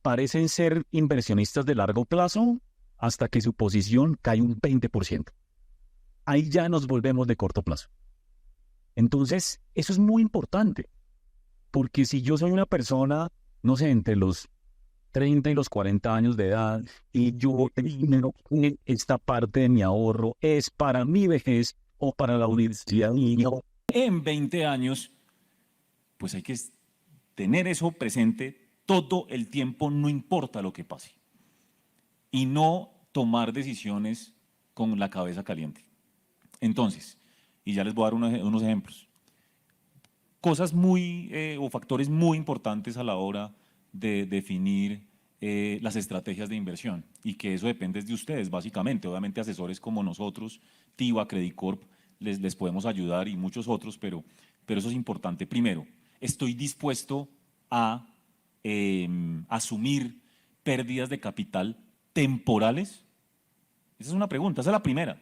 parecen ser inversionistas de largo plazo hasta que su posición cae un 20%. Ahí ya nos volvemos de corto plazo. Entonces, eso es muy importante, porque si yo soy una persona, no sé, entre los 30 y los 40 años de edad, y yo tengo esta parte de mi ahorro, es para mi vejez o para la universidad en 20 años, pues hay que tener eso presente todo el tiempo, no importa lo que pase. Y no tomar decisiones con la cabeza caliente. Entonces, y ya les voy a dar unos ejemplos. Cosas o factores muy importantes a la hora de definir las estrategias de inversión y que eso depende de ustedes, básicamente. Obviamente asesores como nosotros, Tiva, Credit Corp, les podemos ayudar y muchos otros, pero eso es importante. Primero, ¿estoy dispuesto a asumir pérdidas de capital temporales? Esa es una pregunta, esa es la primera.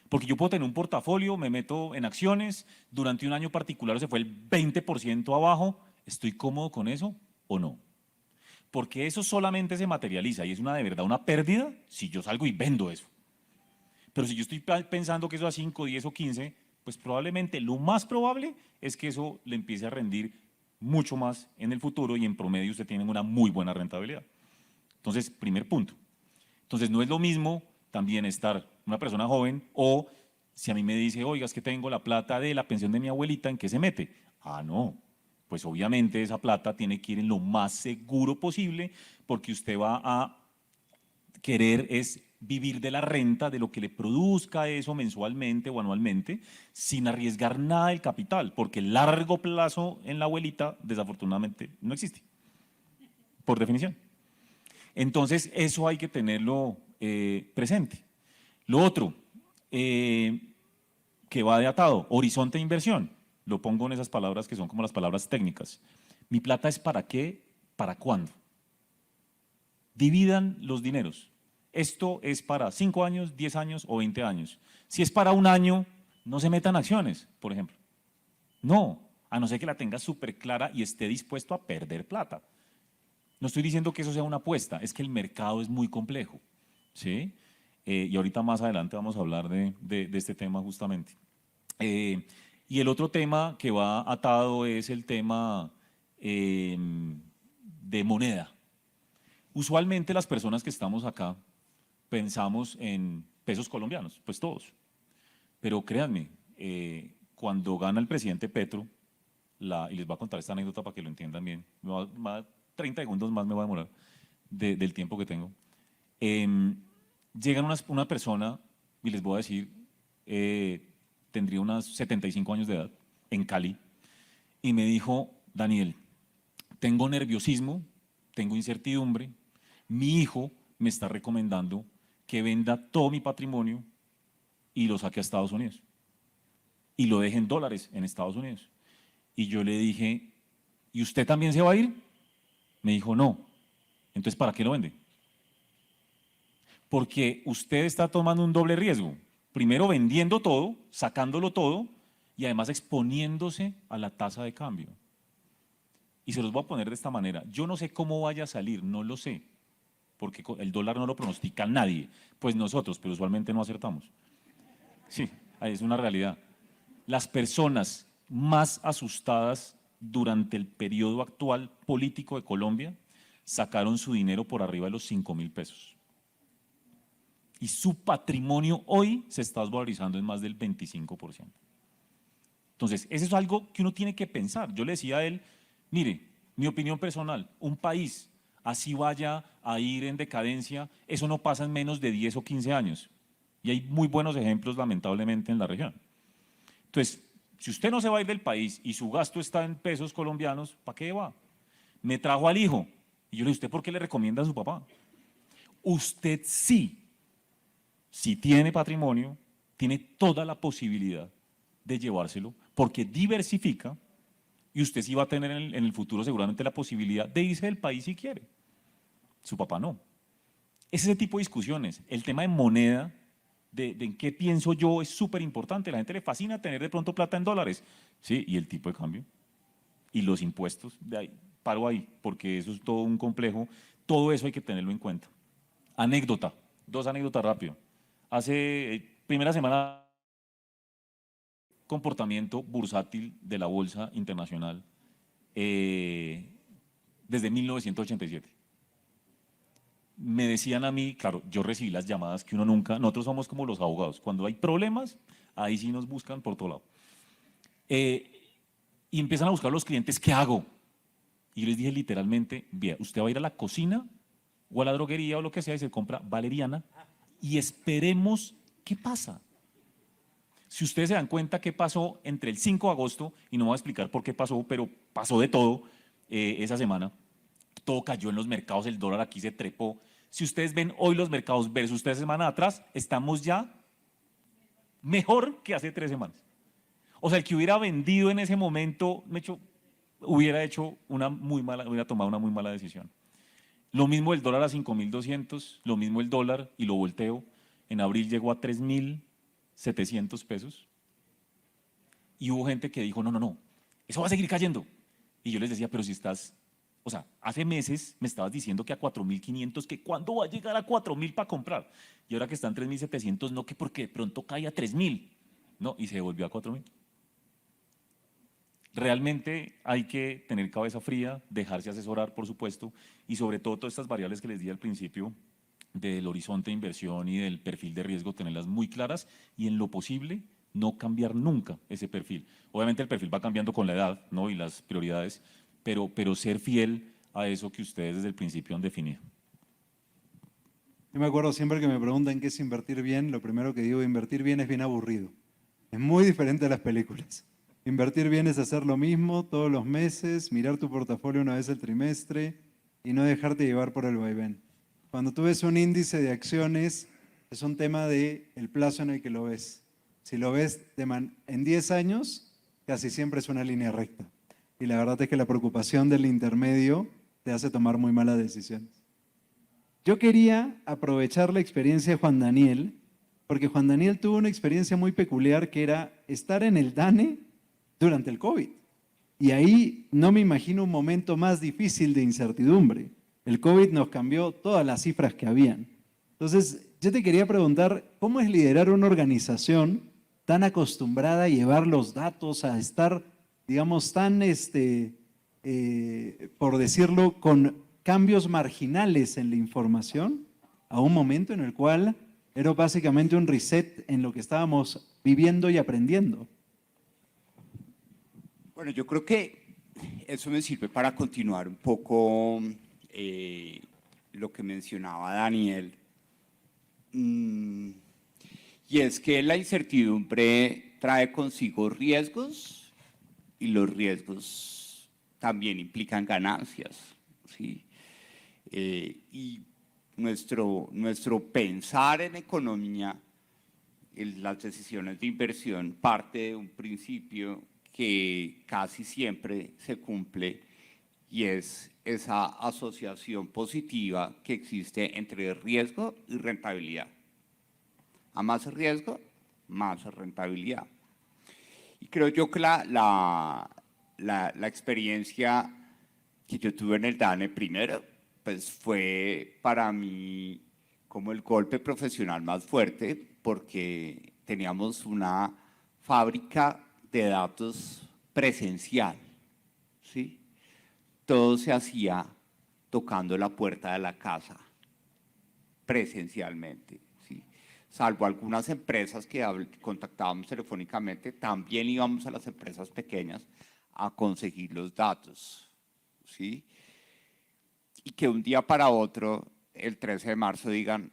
Porque yo puedo tener un portafolio, me meto en acciones, durante un año particular se fue el 20% abajo, ¿estoy cómodo con eso o no? Porque eso solamente se materializa y es de verdad una pérdida si yo salgo y vendo eso. Pero si yo estoy pensando que eso a 5, 10 o 15, pues probablemente lo más probable es que eso le empiece a rendir mucho más en el futuro y en promedio usted tiene una muy buena rentabilidad. Entonces, primer punto. Entonces, no es lo mismo también estar una persona joven o si a mí me dice, oiga, es que tengo la plata de la pensión de mi abuelita, ¿en qué se mete? Ah, no, pues obviamente esa plata tiene que ir en lo más seguro posible porque usted va a querer es vivir de la renta, de lo que le produzca eso mensualmente o anualmente, sin arriesgar nada del capital, porque el largo plazo en la abuelita desafortunadamente no existe, por definición. Entonces eso hay que tenerlo presente. Lo otro, que va de atado, horizonte de inversión. Lo pongo en esas palabras que son como las palabras técnicas. ¿Mi plata es para qué? ¿Para cuándo? Dividan los dineros. Esto es para 5 años, 10 años o 20 años. Si es para un año, no se metan acciones, por ejemplo. No, a no ser que la tenga súper clara y esté dispuesto a perder plata. No estoy diciendo que eso sea una apuesta, es que el mercado es muy complejo, ¿sí? Y ahorita más adelante vamos a hablar de este tema justamente. Y el otro tema que va atado es el tema de moneda. Usualmente las personas que estamos acá pensamos en pesos colombianos, pues todos. Pero créanme, cuando gana el presidente Petro, y les voy a contar esta anécdota para que lo entiendan bien, 30 segundos más me va a demorar del tiempo que tengo. Llegan una persona, y les voy a decir, tendría unos 75 años de edad, en Cali, y me dijo, Daniel, tengo nerviosismo, tengo incertidumbre, mi hijo me está recomendando que venda todo mi patrimonio y lo saque a Estados Unidos. Y lo deje en dólares en Estados Unidos. Y yo le dije, ¿y usted también se va a ir? Me dijo, no. Entonces, ¿para qué lo vende? Porque usted está tomando un doble riesgo. Primero vendiendo todo, sacándolo todo y además exponiéndose a la tasa de cambio. Y se los voy a poner de esta manera. Yo no sé cómo vaya a salir, no lo sé, porque el dólar no lo pronostica nadie. Pues nosotros, pero usualmente no acertamos. Sí, es una realidad. Las personas más asustadas durante el periodo actual político de Colombia sacaron su dinero por arriba de los 5.000 pesos. Y su patrimonio hoy se está desvalorizando en más del 25%. Entonces, eso es algo que uno tiene que pensar. Yo le decía a él, mire, mi opinión personal, un país así vaya a ir en decadencia, eso no pasa en menos de 10 o 15 años. Y hay muy buenos ejemplos, lamentablemente, en la región. Entonces, si usted no se va a ir del país y su gasto está en pesos colombianos, ¿para qué va? Me trajo al hijo. Y yo le dije, ¿usted por qué le recomienda a su papá? Usted sí, si tiene patrimonio, tiene toda la posibilidad de llevárselo, porque diversifica y usted sí va a tener en el futuro seguramente la posibilidad de irse del país si quiere. Su papá no. Es ese tipo de discusiones. El tema de moneda, de en qué pienso yo, es súper importante. A la gente le fascina tener de pronto plata en dólares. Sí, y el tipo de cambio. Y los impuestos. De ahí, paro ahí, porque eso es todo un complejo. Todo eso hay que tenerlo en cuenta. Anécdota. 2 anécdotas rápido. Primera semana, comportamiento bursátil de la Bolsa Internacional desde 1987. Me decían a mí, claro, yo recibí las llamadas que uno nunca, nosotros somos como los abogados, cuando hay problemas, ahí sí nos buscan por todo lado. Y empiezan a buscar los clientes, ¿qué hago? Y yo les dije literalmente, vea, usted va a ir a la cocina o a la droguería o lo que sea y se compra valeriana y esperemos qué pasa. Si ustedes se dan cuenta qué pasó entre el 5 de agosto, y no voy a explicar por qué pasó, pero pasó de todo esa semana, todo cayó en los mercados, el dólar aquí se trepó. Si ustedes ven hoy los mercados versus 3 semanas atrás, estamos ya mejor que hace 3 semanas. O sea, el que hubiera vendido en ese momento, hubiera tomado una muy mala decisión. Lo mismo el dólar a 5.200, lo mismo el dólar, y lo volteo, en abril llegó a 3.700 pesos. Y hubo gente que dijo, no, eso va a seguir cayendo. Y yo les decía, pero si estás, o sea, hace meses me estabas diciendo que a 4.500, que cuándo va a llegar a 4.000 para comprar. Y ahora que está en 3.700, no, que porque de pronto cae a 3.000. No, y se volvió a 4.000. Realmente hay que tener cabeza fría, dejarse asesorar, por supuesto, y sobre todo todas estas variables que les di al principio del horizonte de inversión y del perfil de riesgo, tenerlas muy claras y en lo posible no cambiar nunca ese perfil. Obviamente el perfil va cambiando con la edad, ¿no? Y las prioridades, pero ser fiel a eso que ustedes desde el principio han definido. Yo me acuerdo siempre que me preguntan qué es invertir bien, lo primero que digo, invertir bien es bien aburrido. Es muy diferente a las películas. Invertir bien es hacer lo mismo todos los meses, mirar tu portafolio una vez al trimestre y no dejarte llevar por el vaivén. Cuando tú ves un índice de acciones, es un tema de el plazo en el que lo ves. Si lo ves en 10 años, casi siempre es una línea recta. Y la verdad es que la preocupación del intermedio te hace tomar muy malas decisiones. Yo quería aprovechar la experiencia de Juan Daniel, porque Juan Daniel tuvo una experiencia muy peculiar que era estar en el DANE durante el COVID. Y ahí no me imagino un momento más difícil de incertidumbre. El COVID nos cambió todas las cifras que habían. Entonces, yo te quería preguntar, ¿cómo es liderar una organización tan acostumbrada a llevar los datos, a estar, digamos, tan, por decirlo, con cambios marginales en la información, a un momento en el cual era básicamente un reset en lo que estábamos viviendo y aprendiendo? Bueno, yo creo que eso me sirve para continuar un poco lo que mencionaba Daniel. Y es que la incertidumbre trae consigo riesgos y los riesgos también implican ganancias, ¿sí? Y nuestro pensar en economía, en las decisiones de inversión, parte de un principio que casi siempre se cumple y es esa asociación positiva que existe entre riesgo y rentabilidad. A más riesgo, más rentabilidad. Y creo yo que la experiencia que yo tuve en el DANE primero, pues fue para mí como el golpe profesional más fuerte, porque teníamos una fábrica de datos presencial, ¿sí? Todo se hacía tocando la puerta de la casa, presencialmente, ¿sí? Salvo algunas empresas que contactábamos telefónicamente, también íbamos a las empresas pequeñas a conseguir los datos, ¿sí? Y que un día para otro, el 13 de marzo, digan,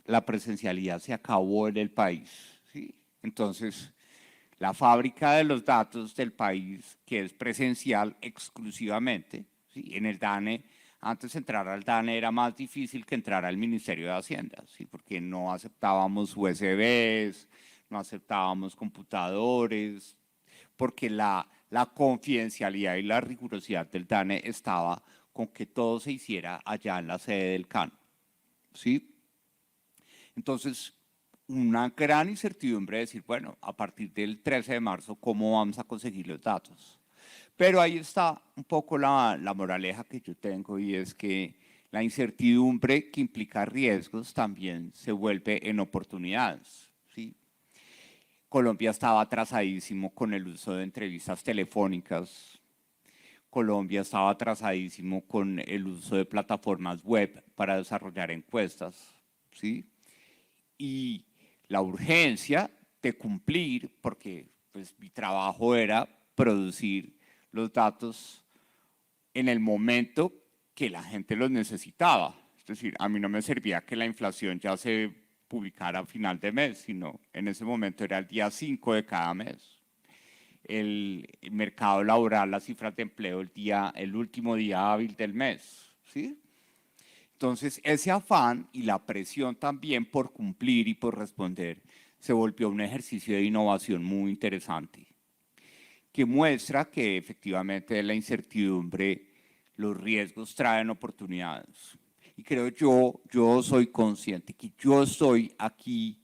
la presencialidad se acabó en el país, ¿sí? Entonces, la fábrica de los datos del país, que es presencial exclusivamente, ¿sí? En el DANE, antes de entrar al DANE era más difícil que entrar al Ministerio de Hacienda, ¿sí? Porque no aceptábamos USBs, no aceptábamos computadores, porque la confidencialidad y la rigurosidad del DANE estaba con que todo se hiciera allá en la sede del CAN, ¿sí? Entonces, una gran incertidumbre de decir, bueno, a partir del 13 de marzo, ¿cómo vamos a conseguir los datos? Pero ahí está un poco la moraleja que yo tengo, y es que la incertidumbre que implica riesgos también se vuelve en oportunidades, ¿sí? Colombia estaba atrasadísimo con el uso de entrevistas telefónicas. Colombia estaba atrasadísimo con el uso de plataformas web para desarrollar encuestas, ¿sí? Y la urgencia de cumplir, porque pues, mi trabajo era producir los datos en el momento que la gente los necesitaba. Es decir, a mí no me servía que la inflación ya se publicara a final de mes, sino en ese momento era el día 5 de cada mes. El mercado laboral, las cifras de empleo, el último día hábil del mes, ¿sí? Entonces, ese afán y la presión también por cumplir y por responder se volvió un ejercicio de innovación muy interesante, que muestra que efectivamente la incertidumbre, los riesgos traen oportunidades. Y creo yo soy consciente que yo estoy aquí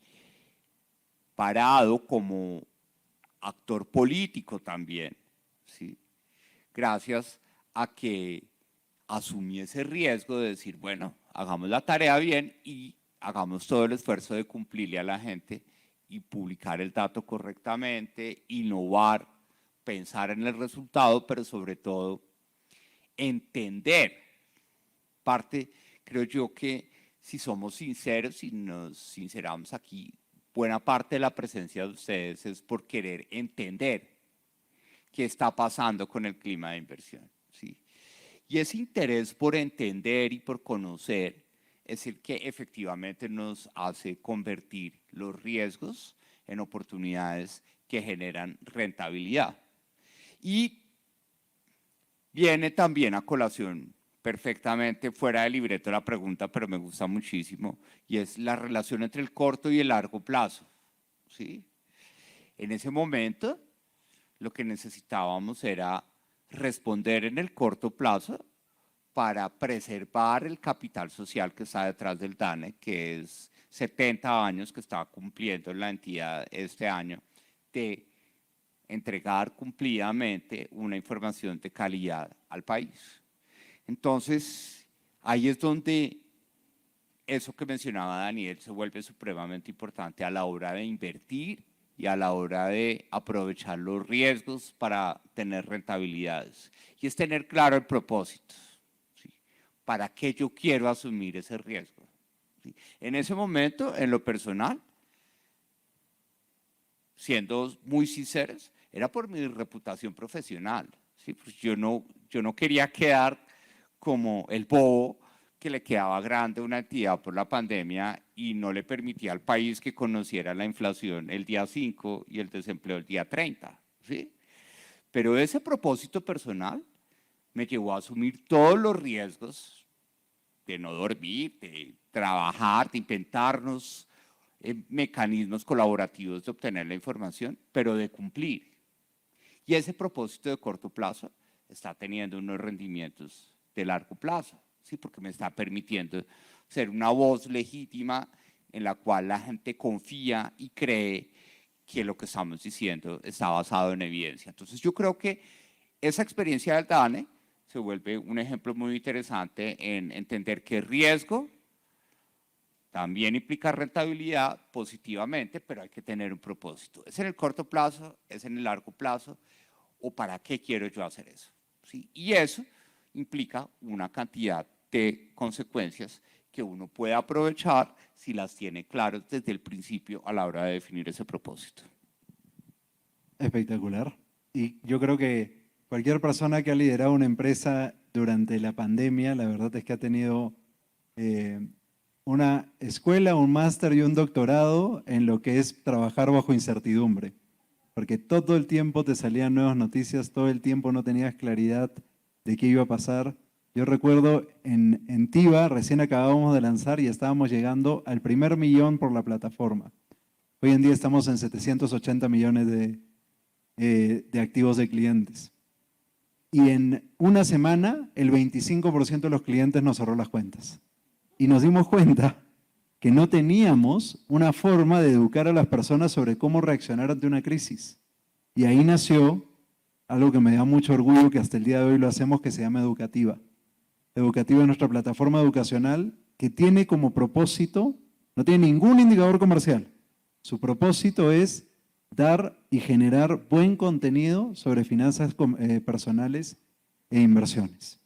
parado como actor político también, ¿sí? Gracias a que asumí ese riesgo de decir, bueno, hagamos la tarea bien y hagamos todo el esfuerzo de cumplirle a la gente y publicar el dato correctamente, innovar, pensar en el resultado, pero sobre todo entender. Parte, creo yo que si somos sinceros y nos sinceramos aquí, buena parte de la presencia de ustedes es por querer entender qué está pasando con el clima de inversión, ¿sí? Y ese interés por entender y por conocer es el que efectivamente nos hace convertir los riesgos en oportunidades que generan rentabilidad. Y viene también a colación perfectamente fuera del libreto la pregunta, pero me gusta muchísimo, y es la relación entre el corto y el largo plazo, ¿sí? En ese momento, lo que necesitábamos era responder en el corto plazo para preservar el capital social que está detrás del DANE, que es 70 años que está cumpliendo la entidad este año, de entregar cumplidamente una información de calidad al país. Entonces, ahí es donde eso que mencionaba Daniel se vuelve supremamente importante a la hora de invertir y a la hora de aprovechar los riesgos para tener rentabilidades. Y es tener claro el propósito, ¿sí? ¿Para qué yo quiero asumir ese riesgo? ¿Sí? En ese momento, en lo personal, siendo muy sinceros, era por mi reputación profesional, ¿sí? Pues yo no quería quedar como el bobo que le quedaba grande una entidad por la pandemia y no le permitía al país que conociera la inflación el día 5 y el desempleo el día 30, ¿sí? Pero ese propósito personal me llevó a asumir todos los riesgos de no dormir, de trabajar, de inventarnos mecanismos colaborativos de obtener la información, pero de cumplir. Y ese propósito de corto plazo está teniendo unos rendimientos de largo plazo, ¿sí? Porque me está permitiendo ser una voz legítima en la cual la gente confía y cree que lo que estamos diciendo está basado en evidencia. Entonces yo creo que esa experiencia del DANE se vuelve un ejemplo muy interesante en entender que riesgo también implica rentabilidad positivamente, pero hay que tener un propósito. ¿Es en el corto plazo? ¿Es en el largo plazo? ¿O para qué quiero yo hacer eso? ¿Sí? Y eso implica una cantidad de consecuencias que uno puede aprovechar si las tiene claras desde el principio a la hora de definir ese propósito. Espectacular. Y yo creo que cualquier persona que ha liderado una empresa durante la pandemia, la verdad es que ha tenido una escuela, un máster y un doctorado en lo que es trabajar bajo incertidumbre. Porque todo el tiempo te salían nuevas noticias, todo el tiempo no tenías claridad de qué iba a pasar. Yo recuerdo en TIVA, recién acabábamos de lanzar y estábamos llegando al primer millón por la plataforma. Hoy en día estamos en 780 millones de activos de clientes. Y en una semana, el 25% de los clientes nos cerró las cuentas. Y nos dimos cuenta que no teníamos una forma de educar a las personas sobre cómo reaccionar ante una crisis. Y ahí nació algo que me da mucho orgullo, que hasta el día de hoy lo hacemos, que se llama Educativa. Educativa es nuestra plataforma educacional que tiene como propósito, no tiene ningún indicador comercial. Su propósito es dar y generar buen contenido sobre finanzas personales e inversiones.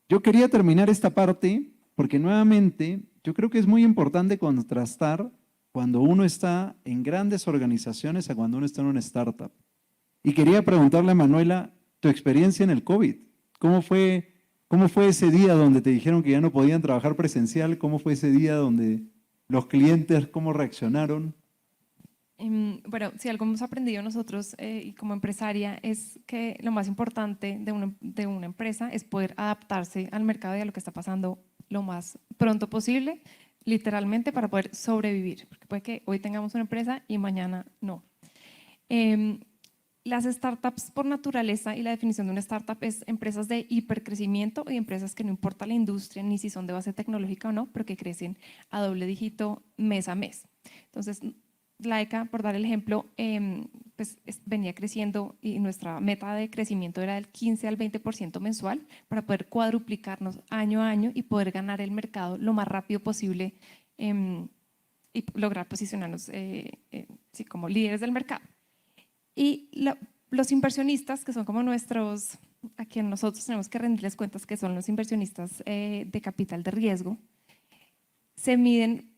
Yo quería terminar esta parte porque nuevamente yo creo que es muy importante contrastar cuando uno está en grandes organizaciones a cuando uno está en una startup. Y quería preguntarle a Manuela, tu experiencia en el COVID, ¿cómo fue ese día donde te dijeron que ya no podían trabajar presencial? ¿Cómo fue ese día donde los clientes, cómo reaccionaron? Bueno, si algo hemos aprendido nosotros y como empresaria es que lo más importante de una empresa es poder adaptarse al mercado y a lo que está pasando lo más pronto posible, literalmente para poder sobrevivir, porque puede que hoy tengamos una empresa y mañana no. Las startups por naturaleza y la definición de una startup es empresas de hipercrecimiento y empresas que no importa la industria ni si son de base tecnológica o no, pero que crecen a doble dígito mes a mes. Entonces, Laika, por dar el ejemplo, pues venía creciendo y nuestra meta de crecimiento era del 15 al 20% mensual para poder cuadruplicarnos año a año y poder ganar el mercado lo más rápido posible y lograr posicionarnos sí, como líderes del mercado. Y los inversionistas, que son como nuestros, a quien nosotros tenemos que rendirles cuentas, que son los inversionistas de capital de riesgo, se miden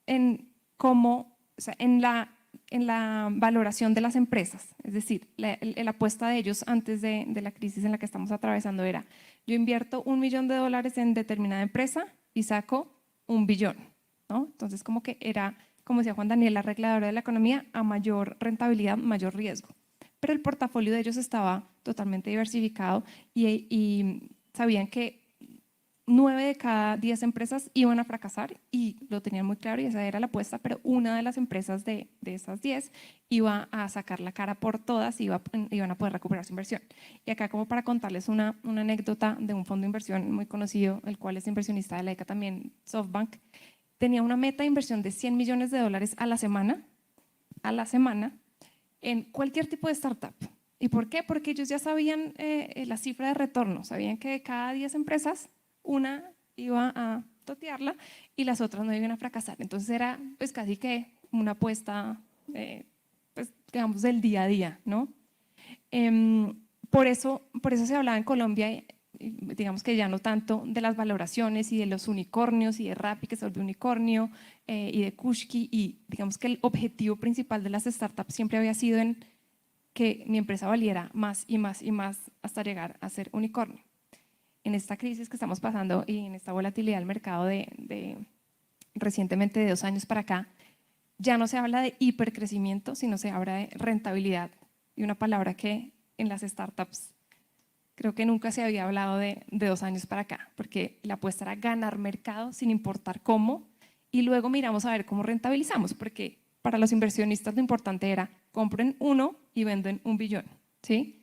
en cómo, o sea, en la valoración de las empresas. Es decir, la apuesta de ellos antes de la crisis en la que estamos atravesando era: yo invierto $1 millón en determinada empresa y saco $1 billón, ¿no? Entonces, como que era, como decía Juan Daniel, la regladora de la economía: a mayor rentabilidad, mayor riesgo. Pero el portafolio de ellos estaba totalmente diversificado y sabían que 9 de cada 10 empresas iban a fracasar y lo tenían muy claro y esa era la apuesta, pero una de las empresas de esas 10 iba a sacar la cara por todas y iban a poder recuperar su inversión. Y acá, como para contarles una anécdota de un fondo de inversión muy conocido, el cual es inversionista de la ECA también, SoftBank, tenía una meta de inversión de $100 millones a la semana, en cualquier tipo de startup. ¿Y por qué? Porque ellos ya sabían la cifra de retorno, sabían que de cada 10 empresas, una iba a totearla y las otras no iban a fracasar. Entonces era pues casi que una apuesta, pues, digamos, del día a día, ¿no? Por eso se hablaba en Colombia, digamos que ya no tanto de las valoraciones y de los unicornios y de Rappi que se volvió unicornio y de Kushki, y digamos que el objetivo principal de las startups siempre había sido en que mi empresa valiera más y más y más hasta llegar a ser unicornio. En esta crisis que estamos pasando y en esta volatilidad del mercado recientemente de 2 años para acá, ya no se habla de hipercrecimiento, sino se habla de rentabilidad. Y una palabra que en las startups creo que nunca se había hablado de 2 años para acá, porque la apuesta era ganar mercado sin importar cómo, y luego miramos a ver cómo rentabilizamos, porque para los inversionistas lo importante era compren 1 y venden 1 billón, ¿sí?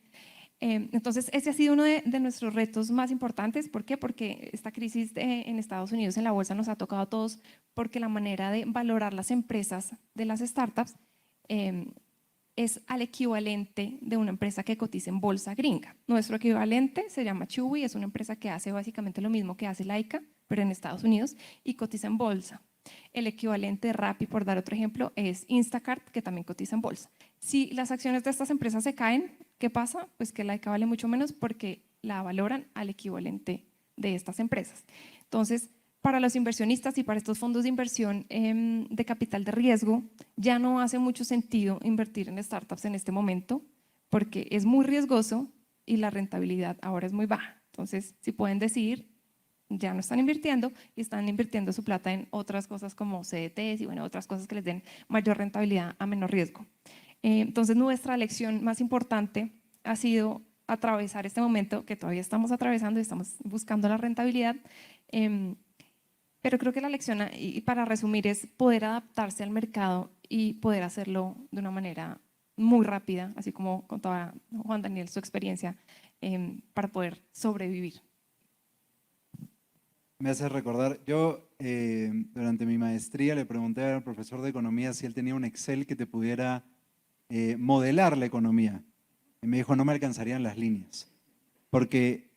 Entonces, ese ha sido uno de nuestros retos más importantes. ¿Por qué? Porque esta crisis en Estados Unidos en la bolsa nos ha tocado a todos, porque la manera de valorar las empresas de las startups es al equivalente de una empresa que cotiza en bolsa gringa. Nuestro equivalente se llama Chewy, es una empresa que hace básicamente lo mismo que hace Laika, pero en Estados Unidos, y cotiza en bolsa. El equivalente de Rappi, por dar otro ejemplo, es Instacart, que también cotiza en bolsa. Si las acciones de estas empresas se caen, ¿qué pasa? Pues que Laika vale mucho menos porque la valoran al equivalente de estas empresas. Entonces, para los inversionistas y para estos fondos de inversión de capital de riesgo, ya no hace mucho sentido invertir en startups en este momento porque es muy riesgoso y la rentabilidad ahora es muy baja. Entonces, si pueden decidir, ya no están invirtiendo y están invirtiendo su plata en otras cosas como CDTs y bueno, otras cosas que les den mayor rentabilidad a menor riesgo. Entonces, nuestra lección más importante ha sido atravesar este momento que todavía estamos atravesando y estamos buscando la rentabilidad. Pero creo que la lección, y para resumir, es poder adaptarse al mercado y poder hacerlo de una manera muy rápida, así como contaba Juan Daniel su experiencia, para poder sobrevivir. Me hace recordar, yo durante mi maestría le pregunté al profesor de economía si él tenía un Excel que te pudiera modelar la economía. Y me dijo, no me alcanzarían las líneas. Porque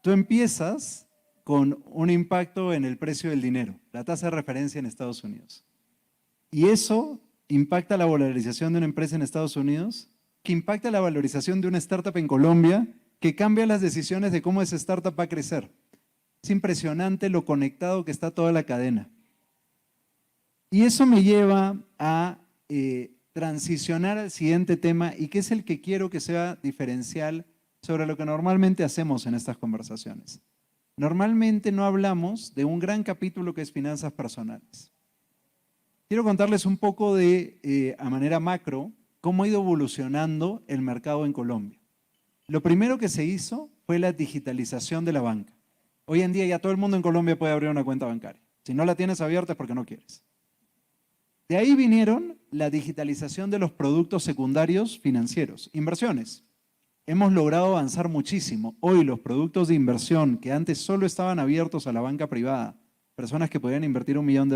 tú empiezas con un impacto en el precio del dinero, la tasa de referencia en Estados Unidos. Y eso impacta la valorización de una empresa en Estados Unidos, que impacta la valorización de una startup en Colombia, que cambia las decisiones de cómo esa startup va a crecer. Es impresionante lo conectado que está toda la cadena. Y eso me lleva a transicionar al siguiente tema, y que es el que quiero que sea diferencial sobre lo que normalmente hacemos en estas conversaciones. Normalmente no hablamos de un gran capítulo que es finanzas personales. Quiero contarles un poco a manera macro, cómo ha ido evolucionando el mercado en Colombia. Lo primero que se hizo fue la digitalización de la banca. Hoy en día ya todo el mundo en Colombia puede abrir una cuenta bancaria. Si no la tienes abierta es porque no quieres. De ahí vinieron la digitalización de los productos secundarios financieros, inversiones. Hemos logrado avanzar muchísimo. Hoy los productos de inversión que antes solo estaban abiertos a la banca privada, personas que podían invertir $1 millón,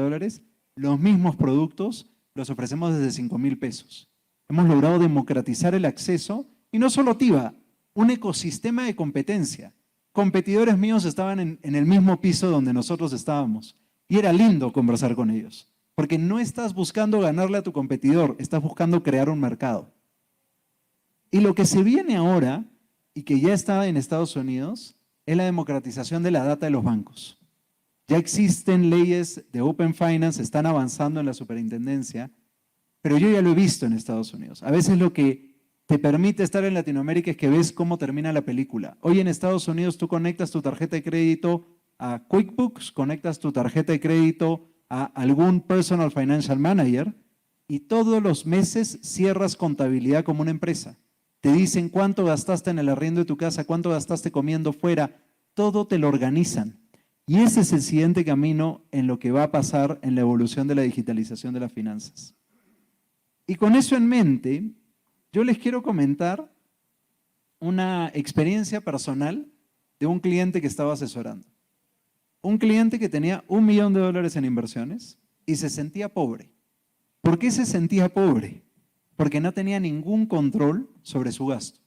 los mismos productos los ofrecemos desde 5.000 pesos. Hemos logrado democratizar el acceso y no solo TIBA, un ecosistema de competencia. Competidores míos estaban en el mismo piso donde nosotros estábamos y era lindo conversar con ellos, porque no estás buscando ganarle a tu competidor, estás buscando crear un mercado. Y lo que se viene ahora, y que ya está en Estados Unidos, es la democratización de la data de los bancos. Ya existen leyes de Open Finance, están avanzando en la superintendencia, pero yo ya lo he visto en Estados Unidos. A veces lo que te permite estar en Latinoamérica es que ves cómo termina la película. Hoy en Estados Unidos tú conectas tu tarjeta de crédito a QuickBooks, conectas tu tarjeta de crédito a algún Personal Financial Manager y todos los meses cierras contabilidad como una empresa. Te dicen cuánto gastaste en el arriendo de tu casa, cuánto gastaste comiendo fuera, todo te lo organizan. Y ese es el siguiente camino en lo que va a pasar en la evolución de la digitalización de las finanzas. Y con eso en mente, yo les quiero comentar una experiencia personal de un cliente que estaba asesorando. Un cliente que tenía $1 millón en inversiones y se sentía pobre. ¿Por qué se sentía pobre? Porque no tenía ningún control sobre su gasto.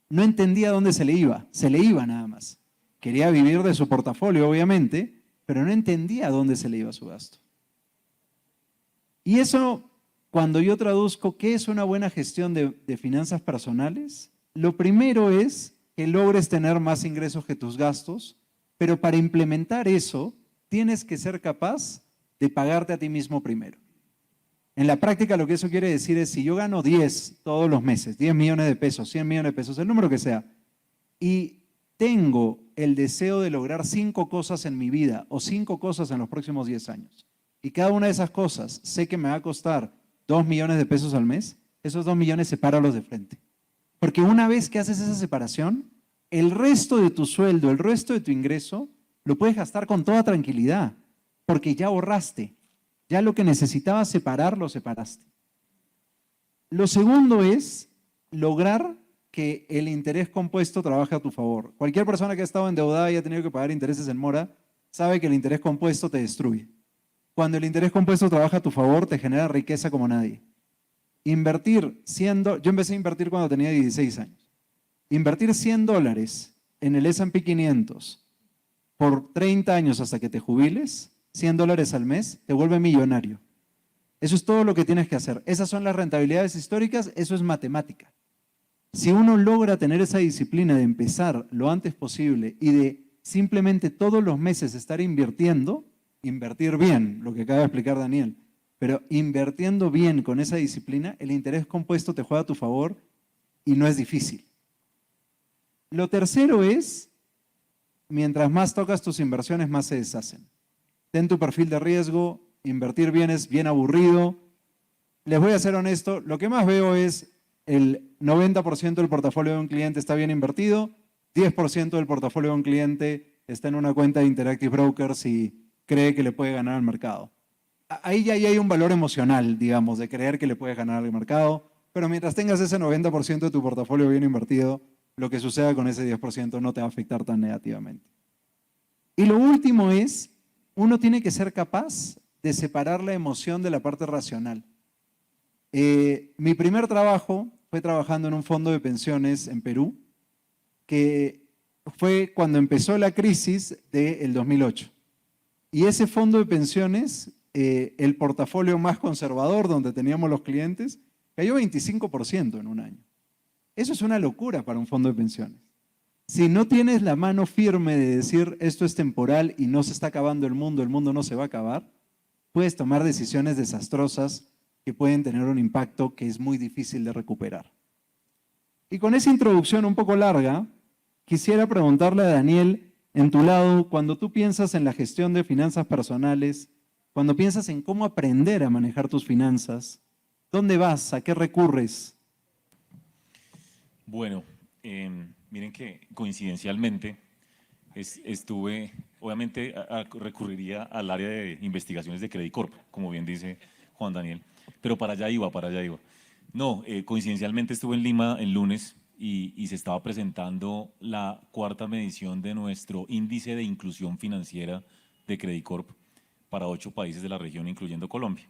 No entendía dónde se le iba nada más. Quería vivir de su portafolio, obviamente, pero no entendía dónde se le iba su gasto. Y eso, cuando yo traduzco qué es una buena gestión de finanzas personales, lo primero es que logres tener más ingresos que tus gastos, pero para implementar eso, tienes que ser capaz de pagarte a ti mismo primero. En la práctica lo que eso quiere decir es, si yo gano 10 todos los meses, 10 millones de pesos, 100 millones de pesos, el número que sea, y tengo el deseo de lograr 5 cosas en mi vida o 5 cosas en los próximos 10 años, y cada una de esas cosas sé que me va a costar 2 millones de pesos al mes, esos 2 millones sepáralos de frente. Porque una vez que haces esa separación, el resto de tu sueldo, el resto de tu ingreso, lo puedes gastar con toda tranquilidad, porque ya ahorraste. Ya lo que necesitabas separar, lo separaste. Lo segundo es lograr que el interés compuesto trabaje a tu favor. Cualquier persona que ha estado endeudada y ha tenido que pagar intereses en mora, sabe que el interés compuesto te destruye. Cuando el interés compuesto trabaja a tu favor, te genera riqueza como nadie. Yo empecé a invertir cuando tenía 16 años. Invertir $100 en el S&P 500 por 30 años hasta que te jubiles, $100 al mes, te vuelve millonario. Eso es todo lo que tienes que hacer. Esas son las rentabilidades históricas, eso es matemática. Si uno logra tener esa disciplina de empezar lo antes posible y de simplemente todos los meses estar invirtiendo, invertir bien, lo que acaba de explicar Daniel, pero invirtiendo bien con esa disciplina, el interés compuesto te juega a tu favor y no es difícil. Lo tercero es, mientras más tocas tus inversiones, más se deshacen. Ten tu perfil de riesgo, invertir bien es bien aburrido. Les voy a ser honesto, lo que más veo es el 90% del portafolio de un cliente está bien invertido, 10% del portafolio de un cliente está en una cuenta de Interactive Brokers y cree que le puede ganar al mercado. Ahí ya hay un valor emocional, digamos, de creer que le puedes ganar al mercado, pero mientras tengas ese 90% de tu portafolio bien invertido, lo que suceda con ese 10% no te va a afectar tan negativamente. Y lo último es, uno tiene que ser capaz de separar la emoción de la parte racional. Mi primer trabajo fue trabajando en un fondo de pensiones en Perú, que fue cuando empezó la crisis del 2008. Y ese fondo de pensiones, el portafolio más conservador donde teníamos los clientes, cayó 25% en un año. Eso es una locura para un fondo de pensiones. Si no tienes la mano firme de decir esto es temporal y no se está acabando el mundo no se va a acabar, puedes tomar decisiones desastrosas que pueden tener un impacto que es muy difícil de recuperar. Y con esa introducción un poco larga, quisiera preguntarle a Daniel, en tu lado, cuando tú piensas en la gestión de finanzas personales, cuando piensas en cómo aprender a manejar tus finanzas, ¿dónde vas? ¿A qué recurres? Bueno, miren que coincidencialmente obviamente recurriría al área de investigaciones de Credit Corp, como bien dice Juan Daniel, pero para allá iba. No, coincidencialmente estuve en Lima el lunes y se estaba presentando la 4ª medición de nuestro índice de inclusión financiera de Credit Corp para 8 países de la región, incluyendo Colombia.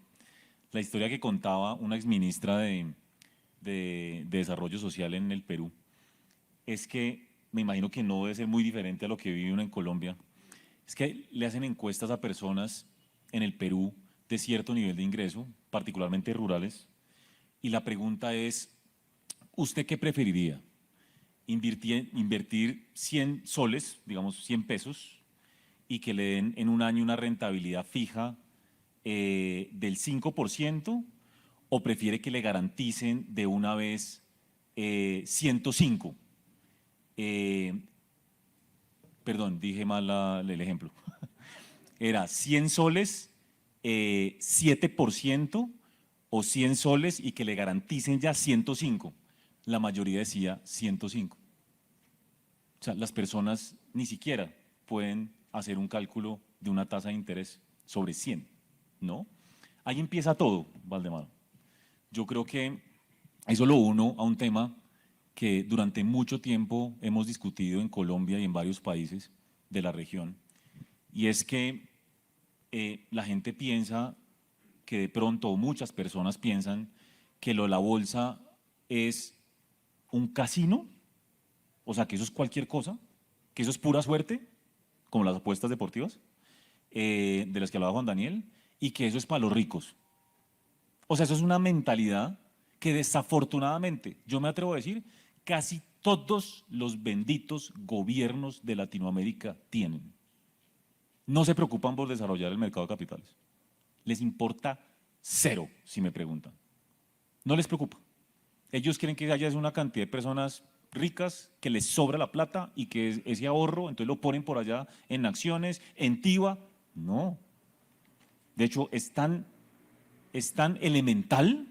La historia que contaba una exministra de Desarrollo Social en el Perú es que, me imagino que no debe ser muy diferente a lo que vive uno en Colombia, es que le hacen encuestas a personas en el Perú de cierto nivel de ingreso, particularmente rurales, y la pregunta es, ¿usted qué preferiría? ¿Invertir 100 soles, digamos 100 pesos, y que le den en un año una rentabilidad fija del 5%, o prefiere que le garanticen de una vez 105? Perdón, dije mal el ejemplo. Era 100 soles, 7%, o 100 soles y que le garanticen ya 105. La mayoría decía 105. O sea, las personas ni siquiera pueden hacer un cálculo de una tasa de interés sobre 100, ¿no? Ahí empieza todo, Valdemar. Yo creo que eso lo uno a un tema que durante mucho tiempo hemos discutido en Colombia y en varios países de la región, y es que la gente piensa que de pronto, o muchas personas piensan que la bolsa es un casino, o sea, que eso es cualquier cosa, que eso es pura suerte, como las apuestas deportivas, de las que hablaba Juan Daniel, y que eso es para los ricos. O sea, eso es una mentalidad que desafortunadamente, yo me atrevo a decir, casi todos los benditos gobiernos de Latinoamérica tienen. No se preocupan por desarrollar el mercado de capitales. Les importa cero, si me preguntan. No les preocupa. Ellos quieren que haya una cantidad de personas ricas, que les sobra la plata y que ese ahorro, entonces lo ponen por allá en acciones, en TIVA. No. De hecho, es tan elemental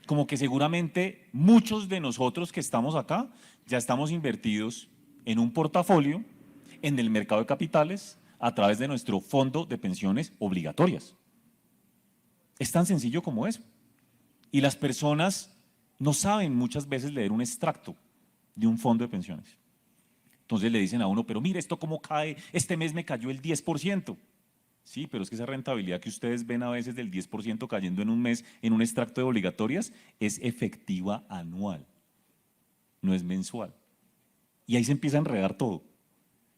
como que seguramente muchos de nosotros que estamos acá ya estamos invertidos en un portafolio en el mercado de capitales a través de nuestro fondo de pensiones obligatorias. Es tan sencillo como eso. Y las personas no saben muchas veces leer un extracto de un fondo de pensiones. Entonces le dicen a uno, pero mire, esto cómo cae, este mes me cayó el 10%. Sí, pero es que esa rentabilidad que ustedes ven a veces del 10% cayendo en un mes en un extracto de obligatorias es efectiva anual, no es mensual. Y ahí se empieza a enredar todo.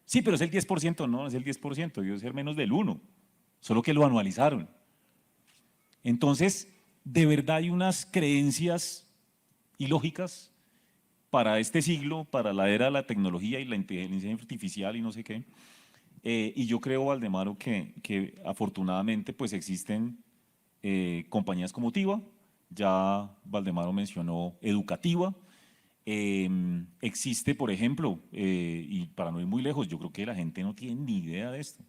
Sí, pero es el 10%, no, es el 10%, debe ser menos del 1%, solo que lo anualizaron. Entonces, de verdad hay unas creencias ilógicas para este siglo, para la era de la tecnología y la inteligencia artificial y no sé qué. Y yo creo, Valdemaro, que afortunadamente pues existen compañías como Tiva, ya Valdemaro mencionó Educativa, existe, por ejemplo, y para no ir muy lejos, yo creo que la gente no tiene ni idea de esto,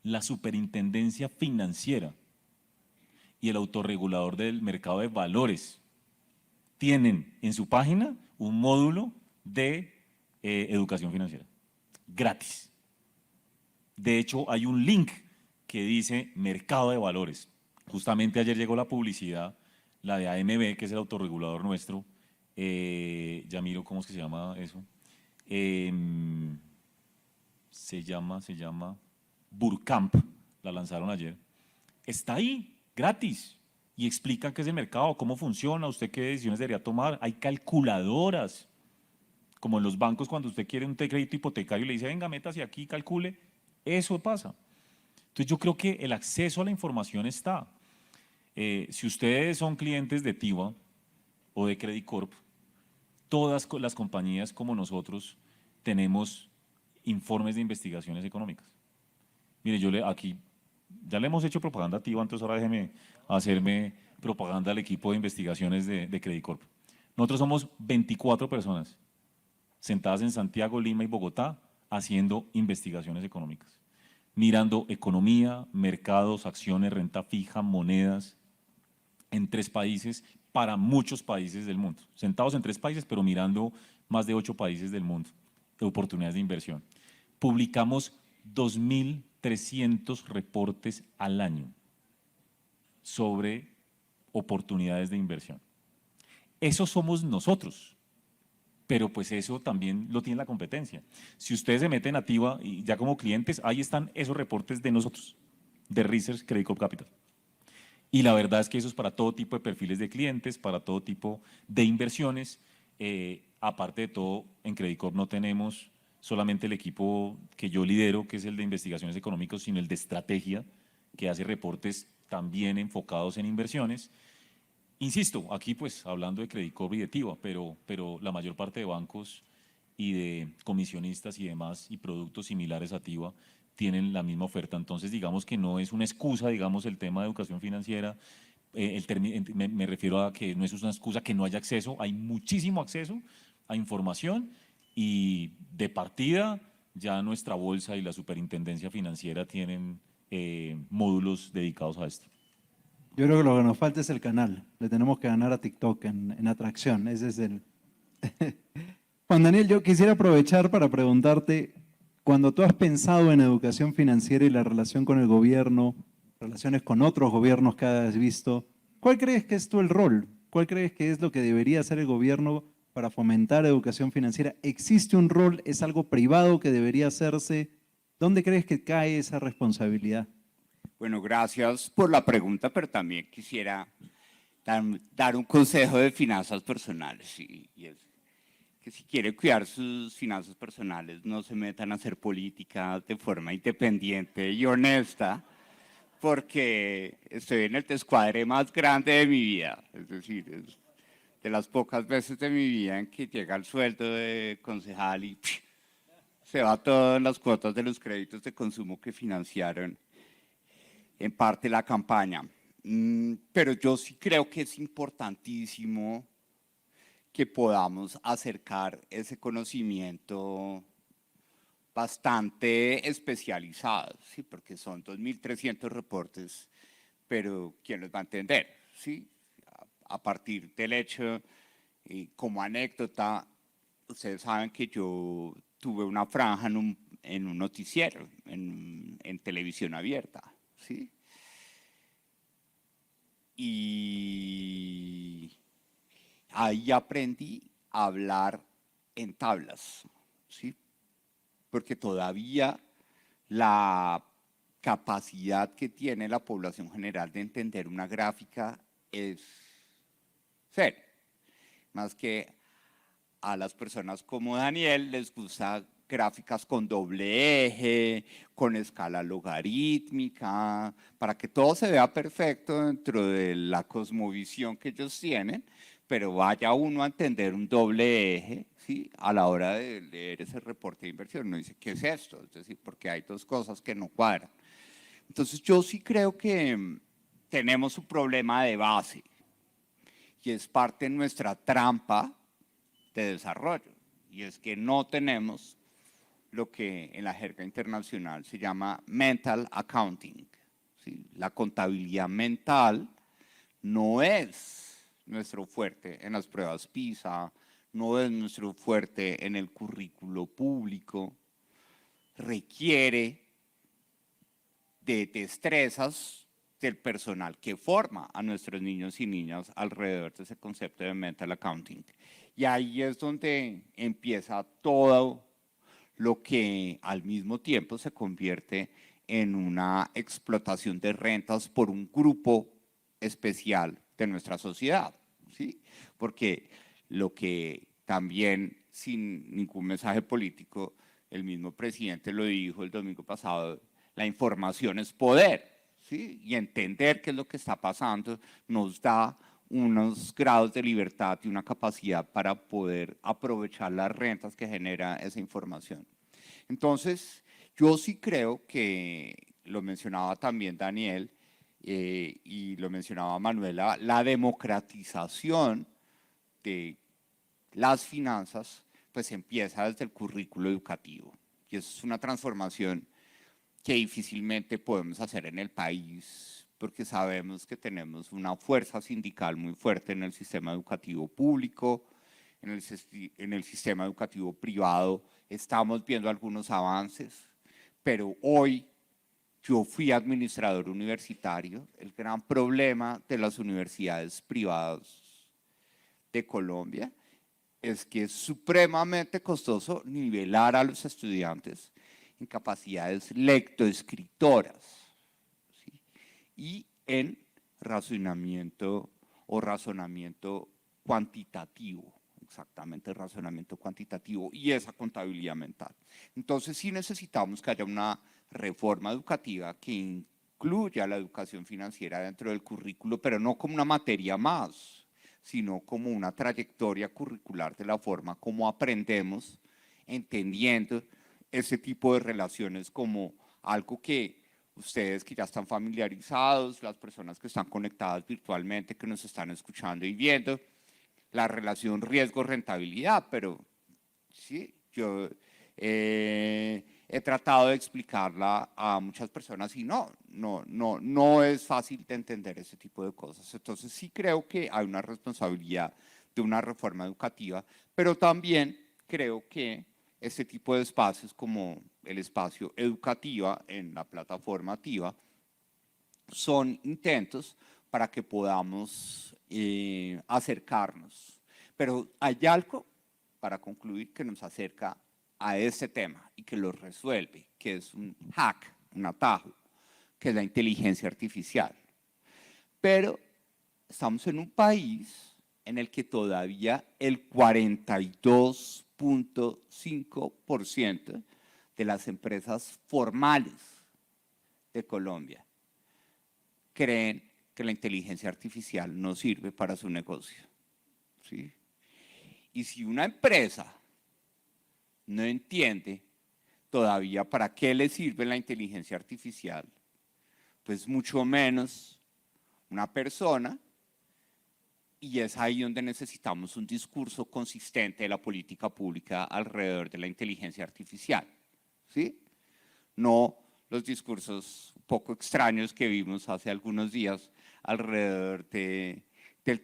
la Superintendencia Financiera y el Autorregulador del Mercado de Valores tienen en su página un módulo de educación financiera, gratis. De hecho, hay un link que dice Mercado de Valores. Justamente ayer llegó la publicidad, la de AMB, que es el autorregulador nuestro. Ya miro cómo es que se llama eso. Se llama Burkamp, la lanzaron ayer. Está ahí, gratis, y explican qué es el mercado, cómo funciona, usted qué decisiones debería tomar. Hay calculadoras, como en los bancos cuando usted quiere un crédito hipotecario y le dice, venga, métase aquí, calcule. Eso pasa. Entonces yo creo que el acceso a la información está. Si ustedes son clientes de Tiva o de Credit Corp, todas las compañías como nosotros tenemos informes de investigaciones económicas. Mire, aquí ya le hemos hecho propaganda a Tiva, entonces ahora déjeme hacerme propaganda al equipo de investigaciones de Credit Corp. Nosotros somos 24 personas sentadas en Santiago, Lima y Bogotá haciendo investigaciones económicas, mirando economía, mercados, acciones, renta fija, monedas, en 3 países, para muchos países del mundo. Sentados en 3 países, pero mirando más de 8 países del mundo, de oportunidades de inversión. Publicamos 2.300 reportes al año sobre oportunidades de inversión. Eso somos nosotros. Pero pues eso también lo tiene la competencia. Si ustedes se meten a Tiva y ya como clientes, ahí están esos reportes de nosotros, de Research Credit Corp Capital. Y la verdad es que eso es para todo tipo de perfiles de clientes, para todo tipo de inversiones. Aparte de todo, en Credit Corp no tenemos solamente el equipo que yo lidero, que es el de investigaciones económicas, sino el de estrategia, que hace reportes también enfocados en inversiones. Insisto, aquí pues hablando de Credit Corp y de Tiva, pero la mayor parte de bancos y de comisionistas y demás y productos similares a Tiva tienen la misma oferta. Entonces digamos que no es una excusa, digamos, el tema de educación financiera, me refiero a que no es una excusa que no haya acceso, hay muchísimo acceso a información y de partida ya nuestra bolsa y la Superintendencia Financiera tienen módulos dedicados a esto. Yo creo que lo que nos falta es el canal. Le tenemos que ganar a TikTok en atracción. Ese es el… Juan Daniel, yo quisiera aprovechar para preguntarte, Cuando tú has pensado en educación financiera y la relación con el gobierno, relaciones con otros gobiernos que has visto, ¿cuál crees que es tu el rol? ¿Cuál crees que es lo que debería hacer el gobierno para fomentar educación financiera? ¿Existe un rol? ¿Es algo privado que debería hacerse? ¿Dónde crees que cae esa responsabilidad? Bueno, gracias por la pregunta, pero también quisiera dar un consejo de finanzas personales. Y es que si quieren cuidar sus finanzas personales, no se metan a hacer política de forma independiente y honesta, porque estoy en el descuadre más grande de mi vida. Es decir, es de las pocas veces de mi vida en que llega el sueldo de concejal y se va todo en las cuotas de los créditos de consumo que financiaron en parte la campaña. Pero yo sí creo que es importantísimo que podamos acercar ese conocimiento bastante especializado, ¿sí? Porque son 2.300 reportes, pero ¿quién los va a entender? ¿Sí? A partir del hecho, como anécdota, ustedes saben que yo tuve una franja en un noticiero, en televisión abierta, ¿sí? Y ahí aprendí a hablar en tablas, ¿sí? Porque todavía la capacidad que tiene la población general de entender una gráfica es cero. Más que a las personas como Daniel les gusta gráficas con doble eje, con escala logarítmica, para que todo se vea perfecto dentro de la cosmovisión que ellos tienen, pero vaya uno a entender un doble eje, ¿sí? A la hora de leer ese reporte de inversión. Uno dice, ¿qué es esto? Es decir, porque hay dos cosas que no cuadran. Entonces yo sí creo que tenemos un problema de base y es parte de nuestra trampa de desarrollo, y es que no tenemos lo que en la jerga internacional se llama mental accounting, ¿sí? La contabilidad mental no es nuestro fuerte en las pruebas PISA, no es nuestro fuerte en el currículo público, requiere de destrezas del personal que forma a nuestros niños y niñas alrededor de ese concepto de mental accounting. Y ahí es donde empieza todo lo que al mismo tiempo se convierte en una explotación de rentas por un grupo especial de nuestra sociedad, ¿sí? Porque lo que también, sin ningún mensaje político, el mismo presidente lo dijo el domingo pasado, la información es poder, ¿sí? Y entender qué es lo que está pasando nos da unos grados de libertad y una capacidad para poder aprovechar las rentas que genera esa información. Entonces, yo sí creo que, lo mencionaba también Daniel y lo mencionaba Manuela, la democratización de las finanzas pues empieza desde el currículo educativo. Y eso es una transformación que difícilmente podemos hacer en el país, porque sabemos que tenemos una fuerza sindical muy fuerte en el sistema educativo público, en el sistema educativo privado estamos viendo algunos avances, pero hoy yo fui administrador universitario. El gran problema de las universidades privadas de Colombia es que es supremamente costoso nivelar a los estudiantes en capacidades lectoescritoras, ¿sí? Y en razonamiento cuantitativo, exactamente razonamiento cuantitativo y esa contabilidad mental. Entonces sí necesitamos que haya una reforma educativa que incluya la educación financiera dentro del currículo, pero no como una materia más, sino como una trayectoria curricular de la forma como aprendemos, entendiendo ese tipo de relaciones como algo que ustedes que ya están familiarizados, las personas que están conectadas virtualmente, que nos están escuchando y viendo, la relación riesgo-rentabilidad, pero sí, yo he tratado de explicarla a muchas personas y no es fácil de entender ese tipo de cosas. Entonces sí creo que hay una responsabilidad de una reforma educativa, pero también creo que este tipo de espacios como el espacio educativa en la plataforma TIVA, son intentos para que podamos acercarnos. Pero hay algo, para concluir, que nos acerca a este tema y que lo resuelve, que es un hack, un atajo, que es la inteligencia artificial. Pero estamos en un país en el que todavía el 42.5% de las empresas formales de Colombia creen que la inteligencia artificial no sirve para su negocio, ¿sí? Y si una empresa no entiende todavía para qué le sirve la inteligencia artificial, pues mucho menos una persona, y es ahí donde necesitamos un discurso consistente de la política pública alrededor de la inteligencia artificial, ¿sí? No los discursos poco extraños que vimos hace algunos días alrededor del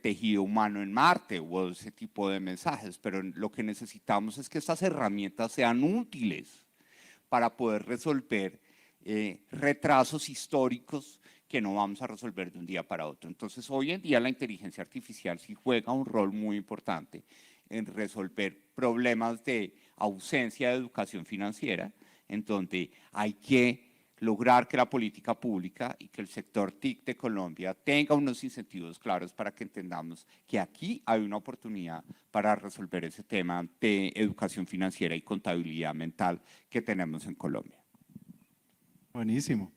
tejido humano en Marte o ese tipo de mensajes, pero lo que necesitamos es que estas herramientas sean útiles para poder resolver retrasos históricos que no vamos a resolver de un día para otro. Entonces, hoy en día la inteligencia artificial sí juega un rol muy importante en resolver problemas de ausencia de educación financiera, en donde hay que lograr que la política pública y que el sector TIC de Colombia tenga unos incentivos claros para que entendamos que aquí hay una oportunidad para resolver ese tema de educación financiera y contabilidad mental que tenemos en Colombia. Buenísimo.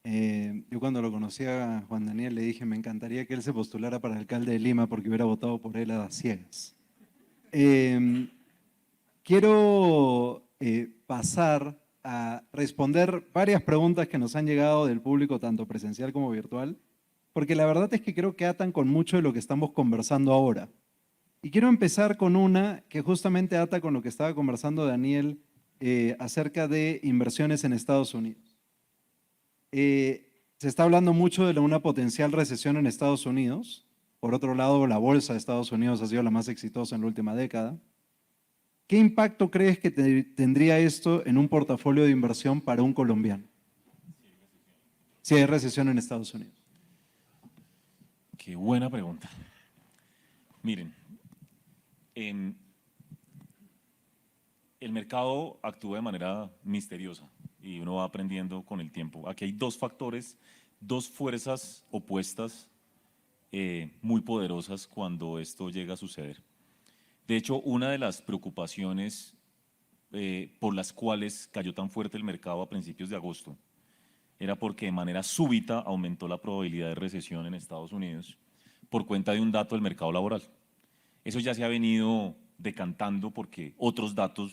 Yo cuando lo conocí a Juan Daniel le dije, me encantaría que él se postulara para alcalde de Lima porque hubiera votado por él a ciegas. Quiero pasar a responder varias preguntas que nos han llegado del público, tanto presencial como virtual, porque la verdad es que creo que atan con mucho de lo que estamos conversando ahora. Y quiero empezar con una que justamente ata con lo que estaba conversando Daniel acerca de inversiones en Estados Unidos. Se está hablando mucho de una potencial recesión en Estados Unidos. Por otro lado, la bolsa de Estados Unidos ha sido la más exitosa en la última década. ¿Qué impacto crees que tendría esto en un portafolio de inversión para un colombiano? Si hay recesión en Estados Unidos. Qué buena pregunta. Miren, el mercado actúa de manera misteriosa y uno va aprendiendo con el tiempo. Aquí hay dos factores, dos fuerzas opuestas muy poderosas cuando esto llega a suceder. De hecho, una de las preocupaciones por las cuales cayó tan fuerte el mercado a principios de agosto era porque de manera súbita aumentó la probabilidad de recesión en Estados Unidos por cuenta de un dato del mercado laboral. Eso ya se ha venido decantando porque otros datos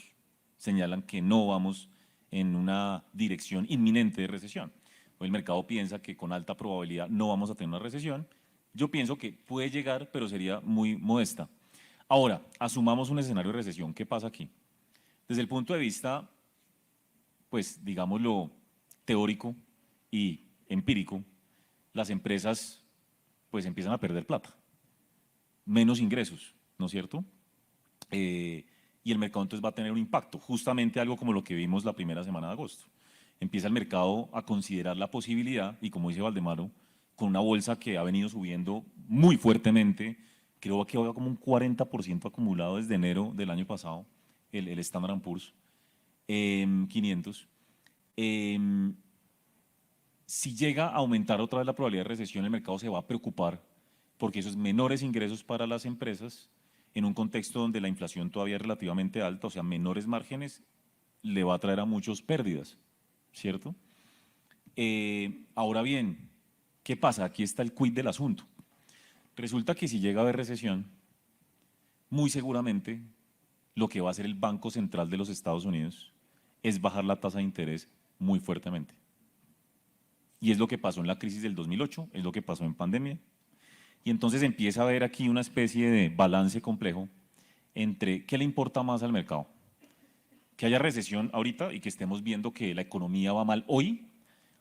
señalan que no vamos en una dirección inminente de recesión. Hoy el mercado piensa que con alta probabilidad no vamos a tener una recesión. Yo pienso que puede llegar, pero sería muy modesta. Ahora, asumamos un escenario de recesión. ¿Qué pasa aquí? Desde el punto de vista, pues digámoslo, teórico y empírico, las empresas pues empiezan a perder plata, menos ingresos, ¿no es cierto? Y el mercado entonces va a tener un impacto, justamente algo como lo que vimos la primera semana de agosto. Empieza el mercado a considerar la posibilidad, y como dice Valdemaro, con una bolsa que ha venido subiendo muy fuertemente, creo que va como un 40% acumulado desde enero del año pasado, el Standard & Poor's 500. Si llega a aumentar otra vez la probabilidad de recesión, el mercado se va a preocupar porque esos menores ingresos para las empresas, en un contexto donde la inflación todavía es relativamente alta, o sea, menores márgenes, le va a traer a muchos pérdidas, ¿cierto? Ahora bien, ¿qué pasa? Aquí está el quid del asunto. Resulta que si llega a haber recesión, muy seguramente lo que va a hacer el Banco Central de los Estados Unidos es bajar la tasa de interés muy fuertemente. Y es lo que pasó en la crisis del 2008, es lo que pasó en pandemia. Y entonces empieza a haber aquí una especie de balance complejo entre qué le importa más al mercado. Que haya recesión ahorita y que estemos viendo que la economía va mal hoy,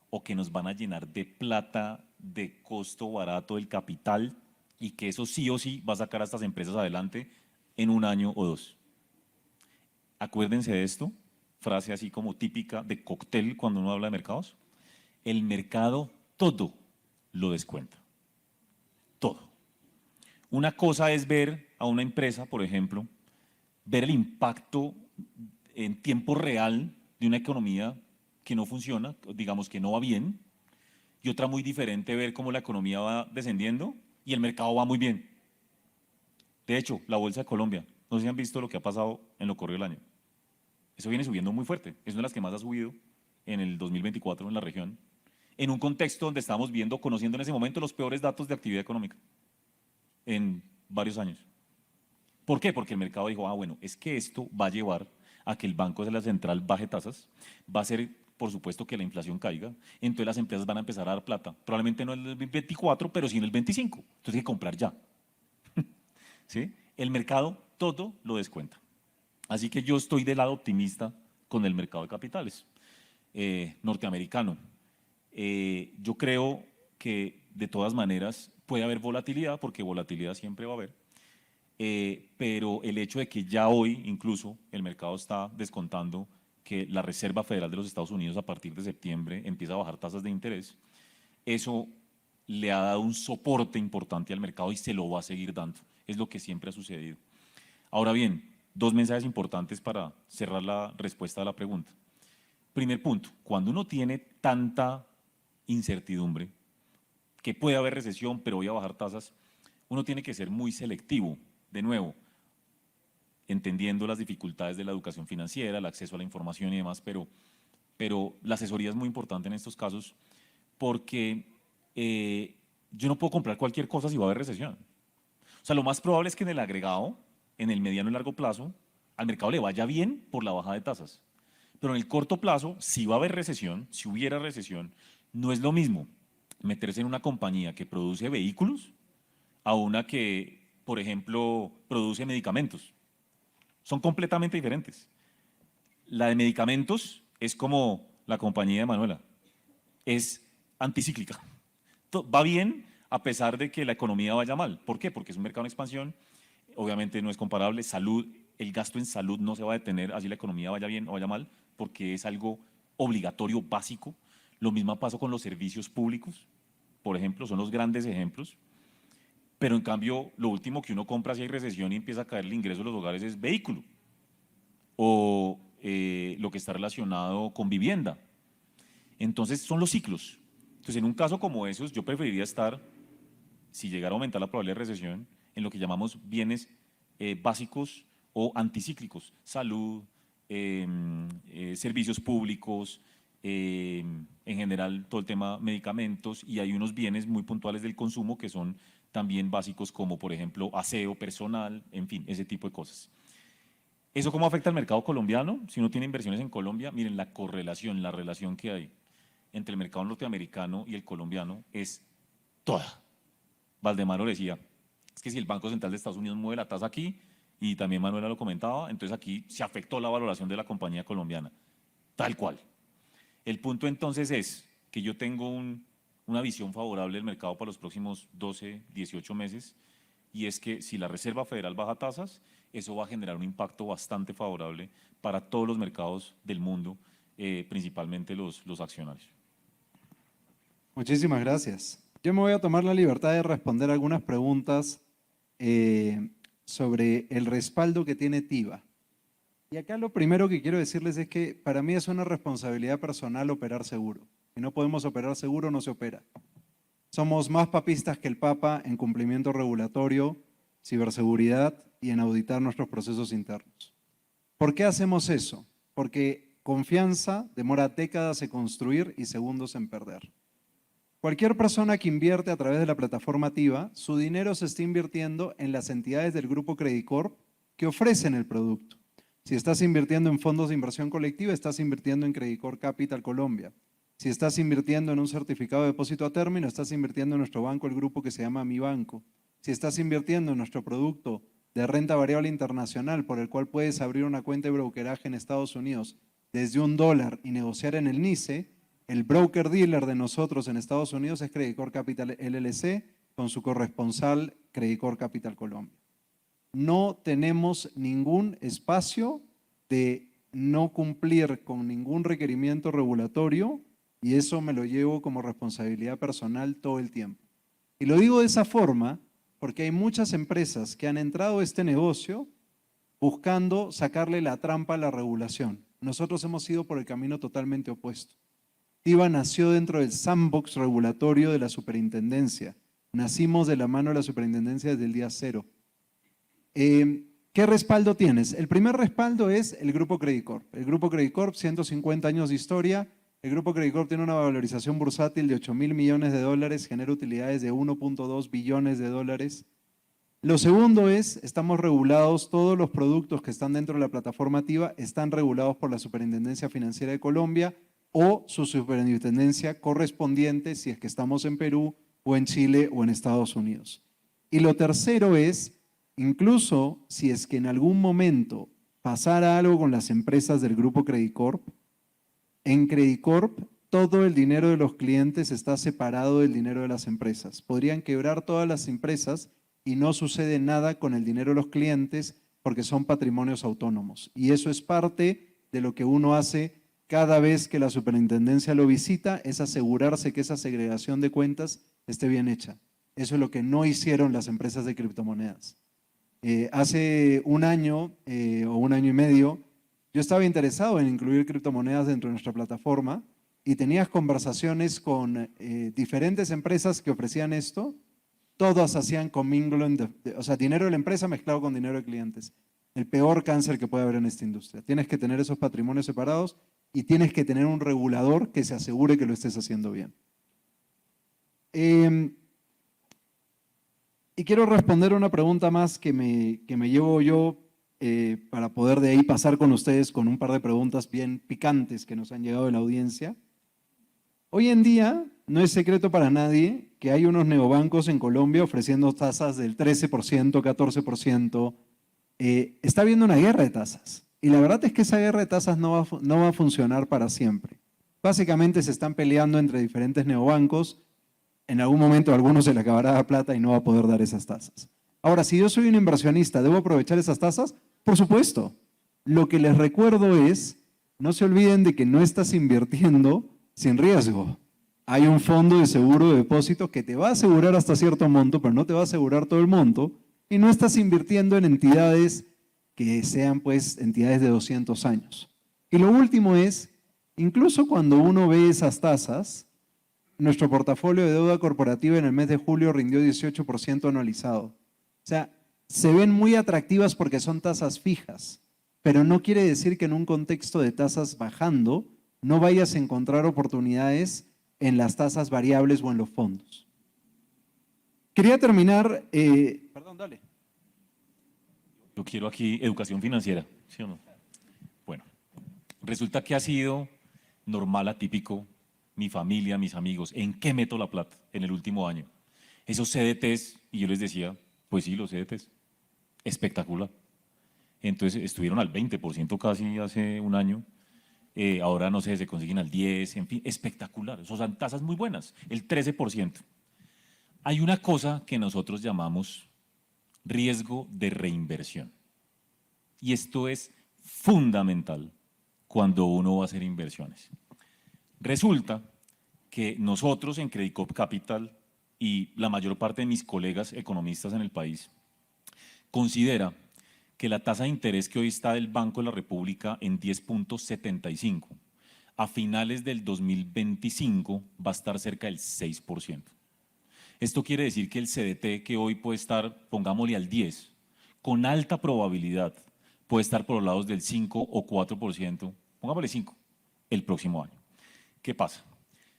o que nos van a llenar de plata, de costo barato del capital, y que eso sí o sí va a sacar a estas empresas adelante en un año o dos. Acuérdense de esto, frase así como típica de cóctel cuando uno habla de mercados. El mercado todo lo descuenta. Todo. Una cosa es ver a una empresa, por ejemplo, ver el impacto en tiempo real de una economía que no funciona, digamos que no va bien, y otra muy diferente ver cómo la economía va descendiendo y el mercado va muy bien. De hecho, la Bolsa de Colombia, no sé si han visto lo que ha pasado en lo corrido del año. Eso viene subiendo muy fuerte, es una de las que más ha subido en el 2024 en la región, en un contexto donde estamos viendo, conociendo en ese momento los peores datos de actividad económica en varios años. ¿Por qué? Porque el mercado dijo, bueno, es que esto va a llevar a que el Banco de la Central baje tasas, va a hacer, por supuesto, que la inflación caiga, entonces las empresas van a empezar a dar plata, probablemente no en el 2024, pero sí en el 25, entonces hay que comprar ya. ¿Sí? El mercado todo lo descuenta. Así que yo estoy del lado optimista con el mercado de capitales norteamericano. Yo creo que de todas maneras puede haber volatilidad, porque volatilidad siempre va a haber, pero el hecho de que ya hoy incluso el mercado está descontando que la Reserva Federal de los Estados Unidos a partir de septiembre empieza a bajar tasas de interés, eso le ha dado un soporte importante al mercado y se lo va a seguir dando. Es lo que siempre ha sucedido. Ahora bien, dos mensajes importantes para cerrar la respuesta a la pregunta. Primer punto, cuando uno tiene tanta incertidumbre, que puede haber recesión, pero voy a bajar tasas, uno tiene que ser muy selectivo. De nuevo, entendiendo las dificultades de la educación financiera, el acceso a la información y demás, pero la asesoría es muy importante en estos casos porque yo no puedo comprar cualquier cosa si va a haber recesión. O sea, lo más probable es que en el agregado, en el mediano y largo plazo, al mercado le vaya bien por la bajada de tasas. Pero en el corto plazo, si va a haber recesión, si hubiera recesión, no es lo mismo meterse en una compañía que produce vehículos a una que, por ejemplo, produce medicamentos. Son completamente diferentes. La de medicamentos es como la compañía de Manuela, es anticíclica. Va bien a pesar de que la economía vaya mal. ¿Por qué? Porque es un mercado en expansión, obviamente no es comparable. Salud, el gasto en salud no se va a detener así la economía vaya bien o vaya mal, porque es algo obligatorio, básico. Lo mismo pasa con los servicios públicos, por ejemplo, son los grandes ejemplos. Pero en cambio, lo último que uno compra si hay recesión y empieza a caer el ingreso de los hogares es vehículo o lo que está relacionado con vivienda. Entonces son los ciclos. Entonces en un caso como esos yo preferiría estar, si llegara a aumentar la probabilidad de recesión, en lo que llamamos bienes básicos o anticíclicos, salud, servicios públicos, en general todo el tema medicamentos, y hay unos bienes muy puntuales del consumo que son también básicos como por ejemplo aseo personal, en fin, ese tipo de cosas. ¿Eso cómo afecta al mercado colombiano? Si uno tiene inversiones en Colombia, miren la correlación, la relación que hay entre el mercado norteamericano y el colombiano es toda. Valdemaro decía, es que si el Banco Central de Estados Unidos mueve la tasa aquí, y también Manuela lo comentaba, entonces aquí se afectó la valoración de la compañía colombiana, tal cual. El punto entonces es que yo tengo una visión favorable del mercado para los próximos 12, 18 meses, y es que si la Reserva Federal baja tasas, eso va a generar un impacto bastante favorable para todos los mercados del mundo, principalmente los accionarios. Muchísimas gracias. Yo me voy a tomar la libertad de responder algunas preguntas sobre el respaldo que tiene TIVA. Y acá lo primero que quiero decirles es que para mí es una responsabilidad personal operar seguro. Si no podemos operar seguro, no se opera. Somos más papistas que el Papa en cumplimiento regulatorio, ciberseguridad y en auditar nuestros procesos internos. ¿Por qué hacemos eso? Porque confianza demora décadas en construir y segundos en perder. Cualquier persona que invierte a través de la plataforma TIVA, su dinero se está invirtiendo en las entidades del Grupo Credicorp que ofrecen el producto. Si estás invirtiendo en fondos de inversión colectiva, estás invirtiendo en Credicorp Capital Colombia. Si estás invirtiendo en un certificado de depósito a término, estás invirtiendo en nuestro banco, el grupo que se llama Mi Banco. Si estás invirtiendo en nuestro producto de renta variable internacional, por el cual puedes abrir una cuenta de brokeraje en Estados Unidos desde $1 y negociar en el NICE, el broker dealer de nosotros en Estados Unidos es Credicorp Capital LLC con su corresponsal Credicorp Capital Colombia. No tenemos ningún espacio de no cumplir con ningún requerimiento regulatorio y eso me lo llevo como responsabilidad personal todo el tiempo. Y lo digo de esa forma porque hay muchas empresas que han entrado a este negocio buscando sacarle la trampa a la regulación. Nosotros hemos ido por el camino totalmente opuesto. TIBA nació dentro del sandbox regulatorio de la superintendencia. Nacimos de la mano de la superintendencia desde el día cero. ¿Qué respaldo tienes? El primer respaldo es el Grupo Credit Corp. El Grupo Credit Corp, 150 años de historia. El Grupo Credit Corp tiene una valorización bursátil de 8.000 millones de dólares, genera utilidades de 1.2 billones de dólares. Lo segundo es, estamos regulados, todos los productos que están dentro de la plataforma TIBA están regulados por la Superintendencia Financiera de Colombia o su superintendencia correspondiente si es que estamos en Perú o en Chile o en Estados Unidos. Y lo tercero es, incluso si es que en algún momento pasara algo con las empresas del Grupo Credit Corp, en Credit Corp todo el dinero de los clientes está separado del dinero de las empresas. Podrían quebrar todas las empresas y no sucede nada con el dinero de los clientes porque son patrimonios autónomos. Y eso es parte de lo que uno hace cada vez que la superintendencia lo visita, es asegurarse que esa segregación de cuentas esté bien hecha. Eso es lo que no hicieron las empresas de criptomonedas. Hace un año o un año y medio, yo estaba interesado en incluir criptomonedas dentro de nuestra plataforma y tenías conversaciones con diferentes empresas que ofrecían esto. Todas hacían commingling, o sea, dinero de la empresa mezclado con dinero de clientes. El peor cáncer que puede haber en esta industria. Tienes que tener esos patrimonios separados y tienes que tener un regulador que se asegure que lo estés haciendo bien. Y quiero responder una pregunta más que me llevo yo para poder de ahí pasar con ustedes con un par de preguntas bien picantes que nos han llegado de la audiencia. Hoy en día no es secreto para nadie que hay unos neobancos en Colombia ofreciendo tasas del 13%, 14%. Está habiendo una guerra de tasas. Y la verdad es que esa guerra de tasas no va a funcionar para siempre. Básicamente se están peleando entre diferentes neobancos. En algún momento a algunos se le acabará la plata y no va a poder dar esas tasas. Ahora, si yo soy un inversionista, ¿debo aprovechar esas tasas? Por supuesto. Lo que les recuerdo es, no se olviden de que no estás invirtiendo sin riesgo. Hay un fondo de seguro de depósito que te va a asegurar hasta cierto monto, pero no te va a asegurar todo el monto, y no estás invirtiendo en entidades que sean pues entidades de 200 años. Y lo último es, incluso cuando uno ve esas tasas, nuestro portafolio de deuda corporativa en el mes de julio rindió 18% anualizado. O sea, se ven muy atractivas porque son tasas fijas, pero no quiere decir que en un contexto de tasas bajando no vayas a encontrar oportunidades en las tasas variables o en los fondos. Quería terminar… perdón, dale. Yo quiero aquí educación financiera, ¿sí o no? Bueno, resulta que ha sido normal, atípico, mi familia, mis amigos, ¿en qué meto la plata en el último año? Esos CDTs, y yo les decía, pues sí, los CDTs, espectacular. Entonces estuvieron al 20% casi hace un año. Ahora no sé, se consiguen al 10%, en fin, espectacular. Esas son tasas muy buenas, el 13%. Hay una cosa que nosotros llamamos riesgo de reinversión. Y esto es fundamental cuando uno va a hacer inversiones. Resulta que nosotros en Credit Corp Capital y la mayor parte de mis colegas economistas en el país considera que la tasa de interés que hoy está del Banco de la República en 10.75, a finales del 2025 va a estar cerca del 6%. Esto quiere decir que el CDT que hoy puede estar, pongámosle al 10, con alta probabilidad puede estar por los lados del 5 o 4%, pongámosle 5, el próximo año. ¿Qué pasa?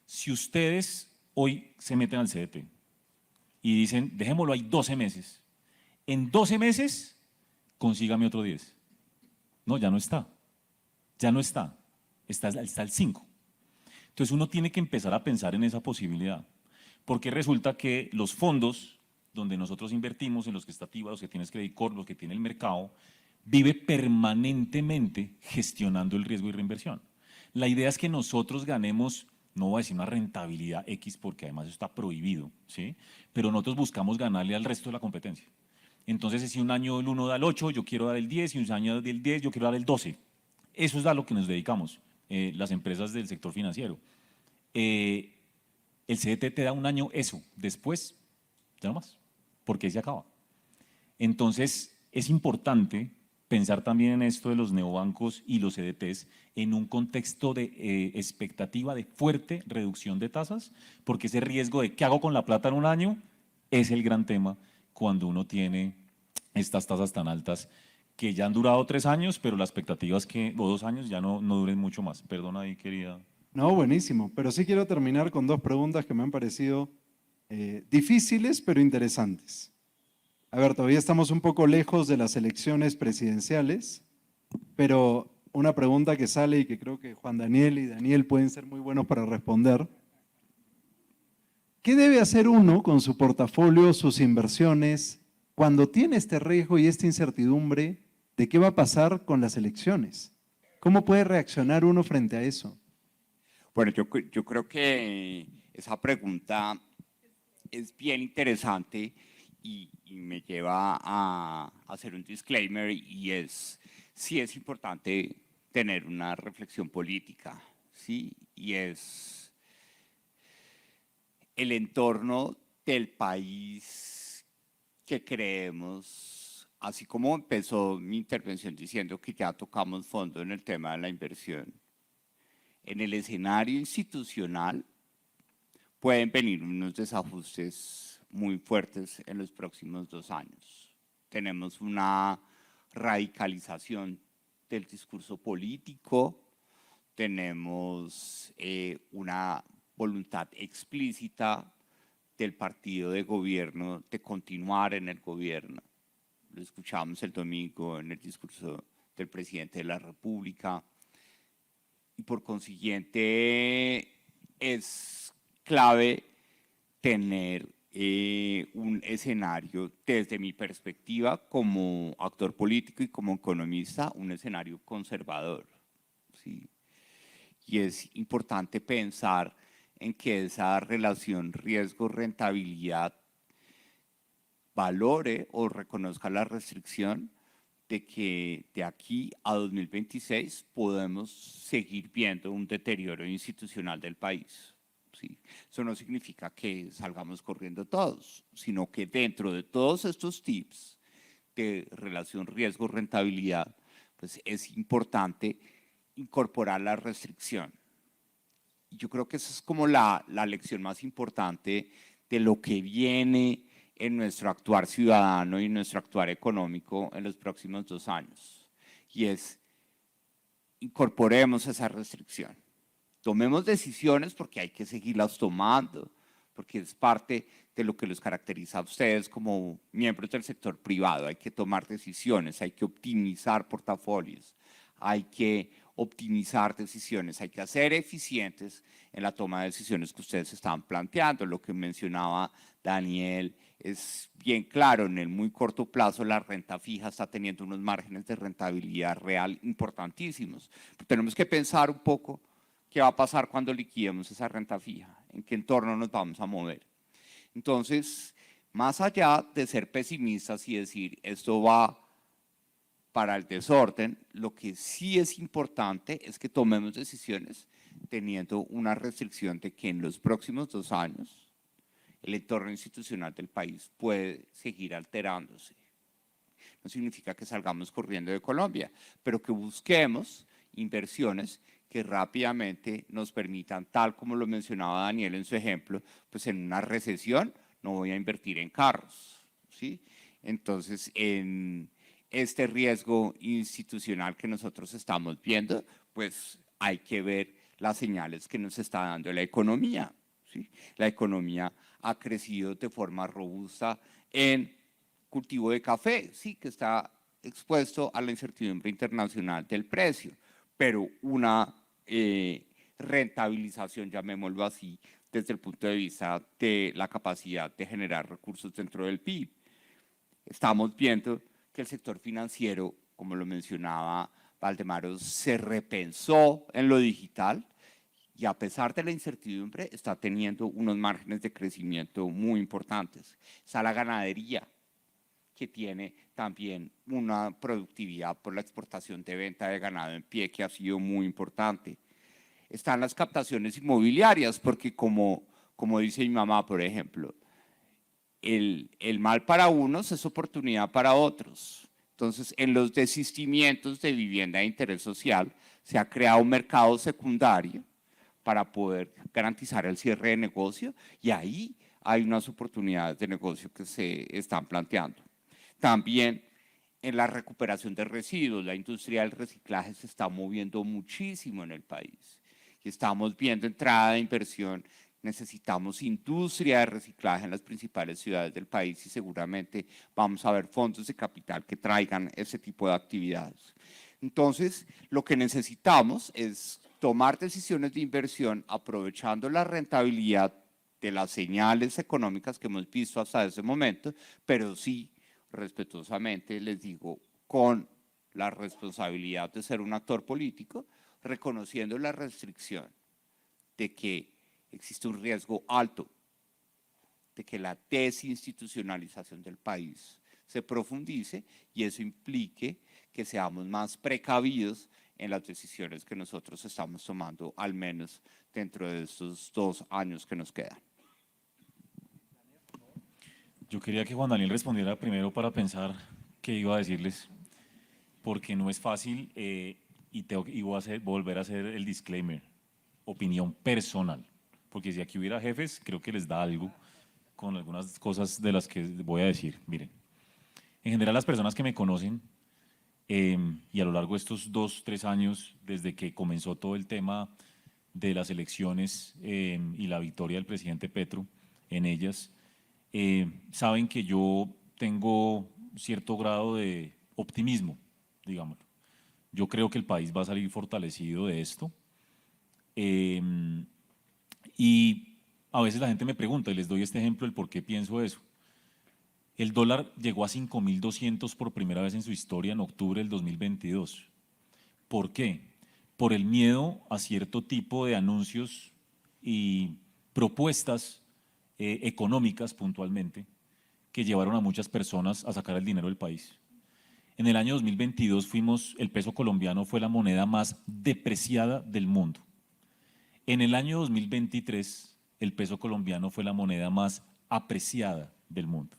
Si ustedes hoy se meten al CDT y dicen, dejémoslo ahí 12 meses, en 12 meses consígame otro 10. No, ya no está. Ya no está. Está el 5. Entonces uno tiene que empezar a pensar en esa posibilidad. Porque resulta que los fondos donde nosotros invertimos, en los que está TIBA, los que tiene Credit Corp, los que tiene el mercado, vive permanentemente gestionando el riesgo y reinversión. La idea es que nosotros ganemos, no voy a decir una rentabilidad X porque además eso está prohibido, ¿sí? Pero nosotros buscamos ganarle al resto de la competencia. Entonces, si un año el 1 da el 8, yo quiero dar el 10, y un año del 10, yo quiero dar el 12. Eso es a lo que nos dedicamos, las empresas del sector financiero. El CDT te da un año eso, después ya no más, porque ahí se acaba. Entonces, es importante pensar también en esto de los neobancos y los CDTs en un contexto de expectativa de fuerte reducción de tasas, porque ese riesgo de qué hago con la plata en un año es el gran tema cuando uno tiene estas tasas tan altas que ya han durado 3 años, pero la expectativa es que, o 2 años, ya no duren mucho más. Perdona ahí, querida. No, buenísimo. Pero sí quiero terminar con dos preguntas que me han parecido difíciles, pero interesantes. A ver, todavía estamos un poco lejos de las elecciones presidenciales, pero una pregunta que sale y que creo que Juan Daniel y Daniel pueden ser muy buenos para responder. ¿Qué debe hacer uno con su portafolio, sus inversiones, cuando tiene este riesgo y esta incertidumbre de qué va a pasar con las elecciones? ¿Cómo puede reaccionar uno frente a eso? Bueno, yo creo que esa pregunta es bien interesante y me lleva a hacer un disclaimer, y es, sí es importante tener una reflexión política, ¿sí? Y es el entorno del país que creemos, así como empezó mi intervención diciendo que ya tocamos fondo en el tema de la inversión. En el escenario institucional pueden venir unos desajustes muy fuertes en los próximos 2 años. Tenemos una radicalización del discurso político, tenemos una voluntad explícita del partido de gobierno de continuar en el gobierno. Lo escuchamos el domingo en el discurso del presidente de la República. Y por consiguiente es clave tener un escenario, desde mi perspectiva como actor político y como economista, un escenario conservador, ¿sí? Y es importante pensar en que esa relación riesgo-rentabilidad valore o reconozca la restricción de que de aquí a 2026 podemos seguir viendo un deterioro institucional del país. ¿Sí? Eso no significa que salgamos corriendo todos, sino que dentro de todos estos tips de relación riesgo-rentabilidad, pues es importante incorporar la restricción. Yo creo que esa es como la lección más importante de lo que viene en nuestro actuar ciudadano y nuestro actuar económico en los próximos 2 años. Y es, incorporemos esa restricción. Tomemos decisiones porque hay que seguirlas tomando, porque es parte de lo que los caracteriza a ustedes como miembros del sector privado. Hay que tomar decisiones, hay que optimizar portafolios, hay que optimizar decisiones, hay que ser eficientes en la toma de decisiones que ustedes están planteando. Lo que mencionaba Daniel es bien claro, en el muy corto plazo la renta fija está teniendo unos márgenes de rentabilidad real importantísimos. Pero tenemos que pensar un poco qué va a pasar cuando liquidemos esa renta fija, en qué entorno nos vamos a mover. Entonces, más allá de ser pesimistas y decir esto va para el desorden, lo que sí es importante es que tomemos decisiones teniendo una restricción de que en los próximos 2 años el entorno institucional del país puede seguir alterándose. No significa que salgamos corriendo de Colombia, pero que busquemos inversiones que rápidamente nos permitan, tal como lo mencionaba Daniel en su ejemplo, pues en una recesión no voy a invertir en carros, ¿sí? Entonces, en este riesgo institucional que nosotros estamos viendo, pues hay que ver las señales que nos está dando la economía, ¿sí? La economía ha crecido de forma robusta en cultivo de café, sí, que está expuesto a la incertidumbre internacional del precio, pero una rentabilización, llamémoslo así, desde el punto de vista de la capacidad de generar recursos dentro del PIB. Estamos viendo que el sector financiero, como lo mencionaba Valdemaro, se repensó en lo digital y a pesar de la incertidumbre está teniendo unos márgenes de crecimiento muy importantes. Está la ganadería, que tiene también una productividad por la exportación de venta de ganado en pie que ha sido muy importante. Están las captaciones inmobiliarias, porque como dice mi mamá, por ejemplo, el mal para unos es oportunidad para otros. Entonces, en los desistimientos de vivienda de interés social se ha creado un mercado secundario para poder garantizar el cierre de negocio, y ahí hay unas oportunidades de negocio que se están planteando. También en la recuperación de residuos, la industria del reciclaje se está moviendo muchísimo en el país. Y estamos viendo entrada de inversión. Necesitamos industria de reciclaje en las principales ciudades del país y seguramente vamos a ver fondos de capital que traigan ese tipo de actividades. Entonces, lo que necesitamos es tomar decisiones de inversión aprovechando la rentabilidad de las señales económicas que hemos visto hasta ese momento, pero sí, respetuosamente les digo, con la responsabilidad de ser un actor político, reconociendo la restricción de que existe un riesgo alto de que la desinstitucionalización del país se profundice y eso implique que seamos más precavidos en las decisiones que nosotros estamos tomando, al menos dentro de estos 2 años que nos quedan. Yo quería que Juan Daniel respondiera primero para pensar qué iba a decirles, porque no es fácil y voy a volver a hacer el disclaimer, opinión personal, porque si aquí hubiera jefes, creo que les da algo con algunas cosas de las que voy a decir. Miren, en general las personas que me conocen y a lo largo de estos 2, 3 años, desde que comenzó todo el tema de las elecciones y la victoria del presidente Petro en ellas, saben que yo tengo cierto grado de optimismo, digámoslo. Yo creo que el país va a salir fortalecido de esto. Y a veces la gente me pregunta, y les doy este ejemplo del por qué pienso eso. El dólar llegó a 5.200 por primera vez en su historia en octubre del 2022. ¿Por qué? Por el miedo a cierto tipo de anuncios y propuestas económicas puntualmente que llevaron a muchas personas a sacar el dinero del país. En el año 2022 el peso colombiano fue la moneda más depreciada del mundo. En el año 2023 el peso colombiano fue la moneda más apreciada del mundo.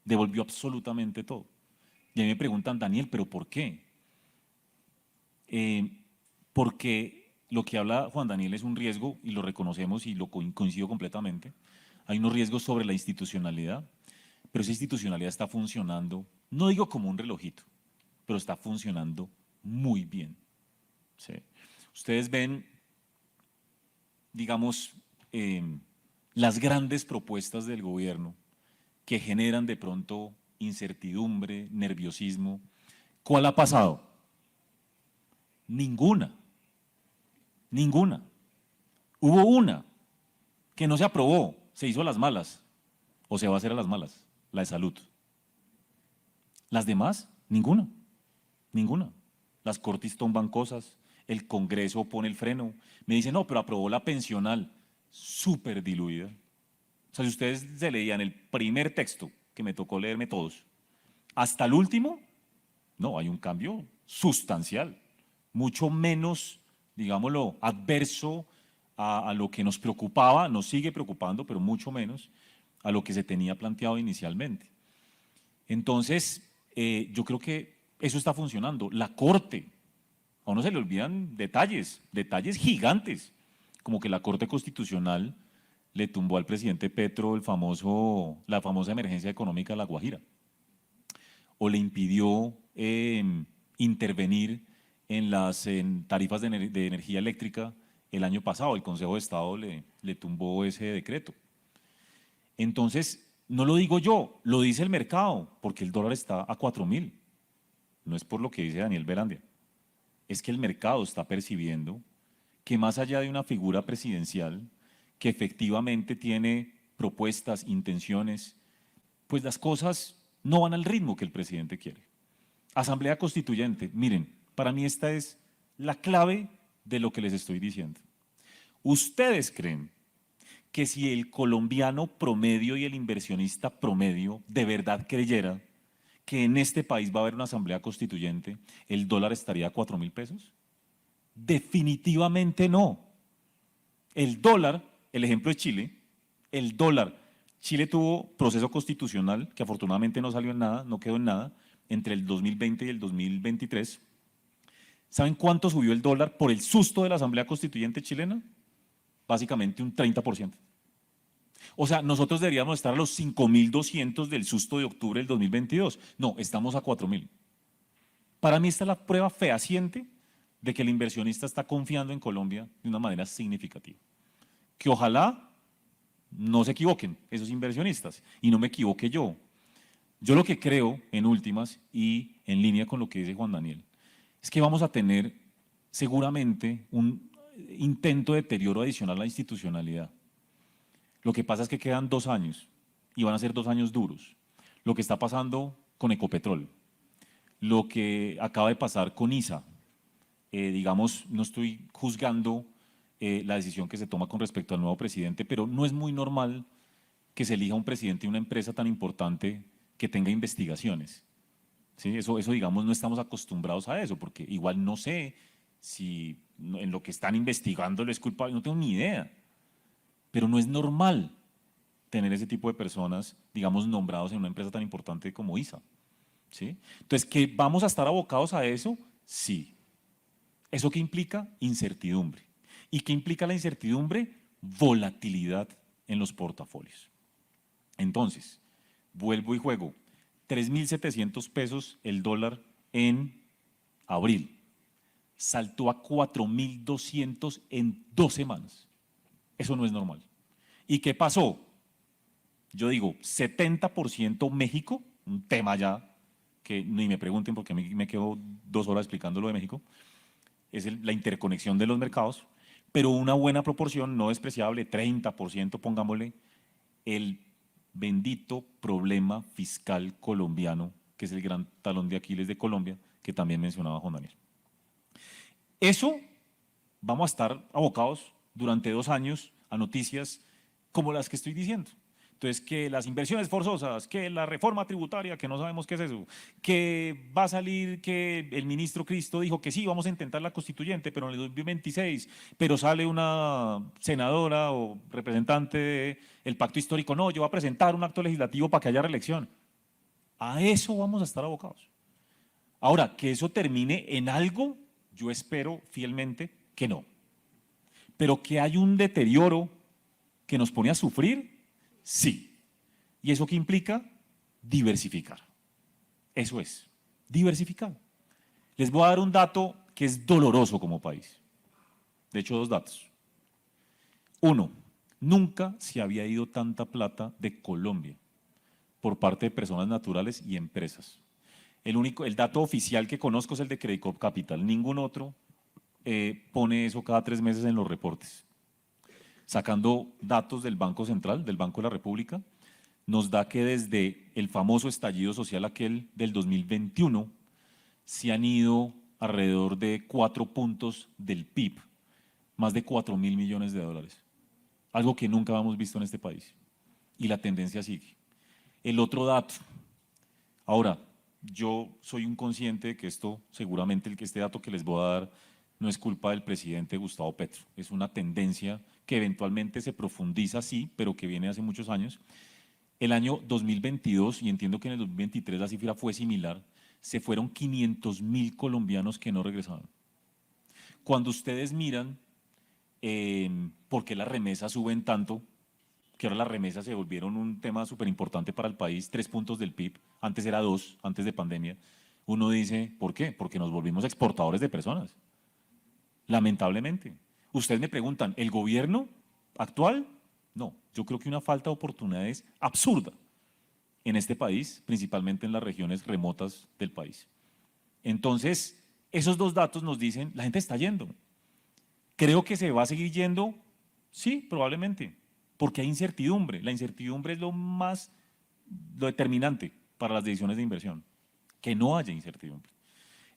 Devolvió absolutamente todo. Y a mí me preguntan, Daniel, ¿pero por qué? Porque lo que habla Juan Daniel es un riesgo, y lo reconocemos y lo coincido completamente. Hay unos riesgos sobre la institucionalidad, pero esa institucionalidad está funcionando, no digo como un relojito, pero está funcionando muy bien. ¿Sí? Ustedes ven, digamos, las grandes propuestas del gobierno que generan de pronto incertidumbre, nerviosismo. ¿Cuál ha pasado? Ninguna. Ninguna. Hubo una que no se aprobó, se hizo a las malas, o se va a hacer a las malas, la de salud. Las demás, ninguna. Ninguna. Las Cortes tumban cosas, el Congreso pone el freno. Me dicen, no, pero aprobó la pensional, súper diluida. O sea, si ustedes se leían el primer texto, que me tocó leerme todos, hasta el último, no, hay un cambio sustancial, mucho menos, digámoslo, adverso a lo que nos preocupaba, nos sigue preocupando, pero mucho menos a lo que se tenía planteado inicialmente. Entonces, yo creo que eso está funcionando. La Corte, a uno se le olvidan detalles gigantes, como que la Corte Constitucional le tumbó al presidente Petro la famosa emergencia económica de La Guajira, o le impidió intervenir en las tarifas de energía eléctrica el año pasado. El Consejo de Estado le tumbó ese decreto. Entonces, no lo digo yo, lo dice el mercado, porque el dólar está a 4.000. No es por lo que dice Daniel Velandia, es que el mercado está percibiendo que más allá de una figura presidencial que efectivamente tiene propuestas, intenciones, pues las cosas no van al ritmo que el presidente quiere. Asamblea Constituyente, miren, para mí esta es la clave de lo que les estoy diciendo. ¿Ustedes creen que si el colombiano promedio y el inversionista promedio de verdad creyera que en este país va a haber una asamblea constituyente, el dólar estaría a 4.000 pesos? Definitivamente no. El dólar, el ejemplo es Chile, el dólar, Chile tuvo proceso constitucional que afortunadamente no salió en nada, no quedó en nada, entre el 2020 y el 2023. ¿Saben cuánto subió el dólar por el susto de la Asamblea Constituyente chilena? Básicamente un 30%. O sea, nosotros deberíamos estar a los 5.200 del susto de octubre del 2022. No, estamos a 4.000. Para mí esta es la prueba fehaciente de que el inversionista está confiando en Colombia de una manera significativa. Que ojalá no se equivoquen esos inversionistas y no me equivoque yo. Yo lo que creo, en últimas, y en línea con lo que dice Juan Daniel, es que vamos a tener seguramente un intento de deterioro adicional a la institucionalidad. Lo que pasa es que quedan 2 años y van a ser 2 años duros. Lo que está pasando con Ecopetrol, lo que acaba de pasar con ISA, digamos, no estoy juzgando la decisión que se toma con respecto al nuevo presidente, pero no es muy normal que se elija un presidente de una empresa tan importante que tenga investigaciones. ¿Sí? Eso, digamos, no estamos acostumbrados a eso, porque igual no sé si en lo que están investigando es culpable, no tengo ni idea. Pero no es normal tener ese tipo de personas, digamos, nombrados en una empresa tan importante como ISA. ¿Sí? Entonces, ¿que vamos a estar abocados a eso? Sí. ¿Eso qué implica? Incertidumbre. ¿Y qué implica la incertidumbre? Volatilidad en los portafolios. Entonces, vuelvo y juego. 3.700 pesos el dólar en abril. Saltó a 4.200 en 2 semanas. Eso no es normal. ¿Y qué pasó? Yo digo, 70% México, un tema ya que ni me pregunten porque a mí me quedo 2 horas explicando lo de México, es la interconexión de los mercados, pero una buena proporción, no despreciable, 30%, pongámosle, el bendito problema fiscal colombiano, que es el gran talón de Aquiles de Colombia, que también mencionaba Juan Daniel. Eso vamos a estar abocados durante 2 años a noticias como las que estoy diciendo. Entonces, que las inversiones forzosas, que la reforma tributaria, que no sabemos qué es eso, que va a salir que el ministro Cristo dijo que sí, vamos a intentar la constituyente, pero en el 2026, pero sale una senadora o representante del pacto histórico, no, yo voy a presentar un acto legislativo para que haya reelección. A eso vamos a estar abocados. Ahora, que eso termine en algo, yo espero fielmente que no. Pero que hay un deterioro que nos pone a sufrir, sí. ¿Y eso qué implica? Diversificar. Eso es, diversificar. Les voy a dar un dato que es doloroso como país. De hecho, 2 datos. 1, nunca se había ido tanta plata de Colombia por parte de personas naturales y empresas. El dato oficial que conozco es el de Credicop Capital. Ningún otro pone eso cada 3 meses en los reportes. Sacando datos del Banco Central, del Banco de la República, nos da que desde el famoso estallido social aquel del 2021 se han ido alrededor de 4 puntos del PIB, más de 4.000 millones de dólares. Algo que nunca habíamos visto en este país. Y la tendencia sigue. El otro dato, ahora, yo soy un consciente de que esto, seguramente este dato que les voy a dar no es culpa del presidente Gustavo Petro, es una tendencia que eventualmente se profundiza, sí, pero que viene hace muchos años. El año 2022, y entiendo que en el 2023 la cifra fue similar, se fueron 500.000 colombianos que no regresaron. Cuando ustedes miran por qué las remesas suben tanto, que ahora las remesas se volvieron un tema súper importante para el país, 3 puntos del PIB, antes era 2, antes de pandemia, uno dice, ¿por qué? Porque nos volvimos exportadores de personas, lamentablemente. Ustedes me preguntan, ¿el gobierno actual? No, yo creo que una falta de oportunidades absurda en este país, principalmente en las regiones remotas del país. Entonces, esos 2 datos nos dicen, la gente está yendo. ¿Creo que se va a seguir yendo? Sí, probablemente, porque hay incertidumbre. La incertidumbre es lo determinante para las decisiones de inversión, que no haya incertidumbre.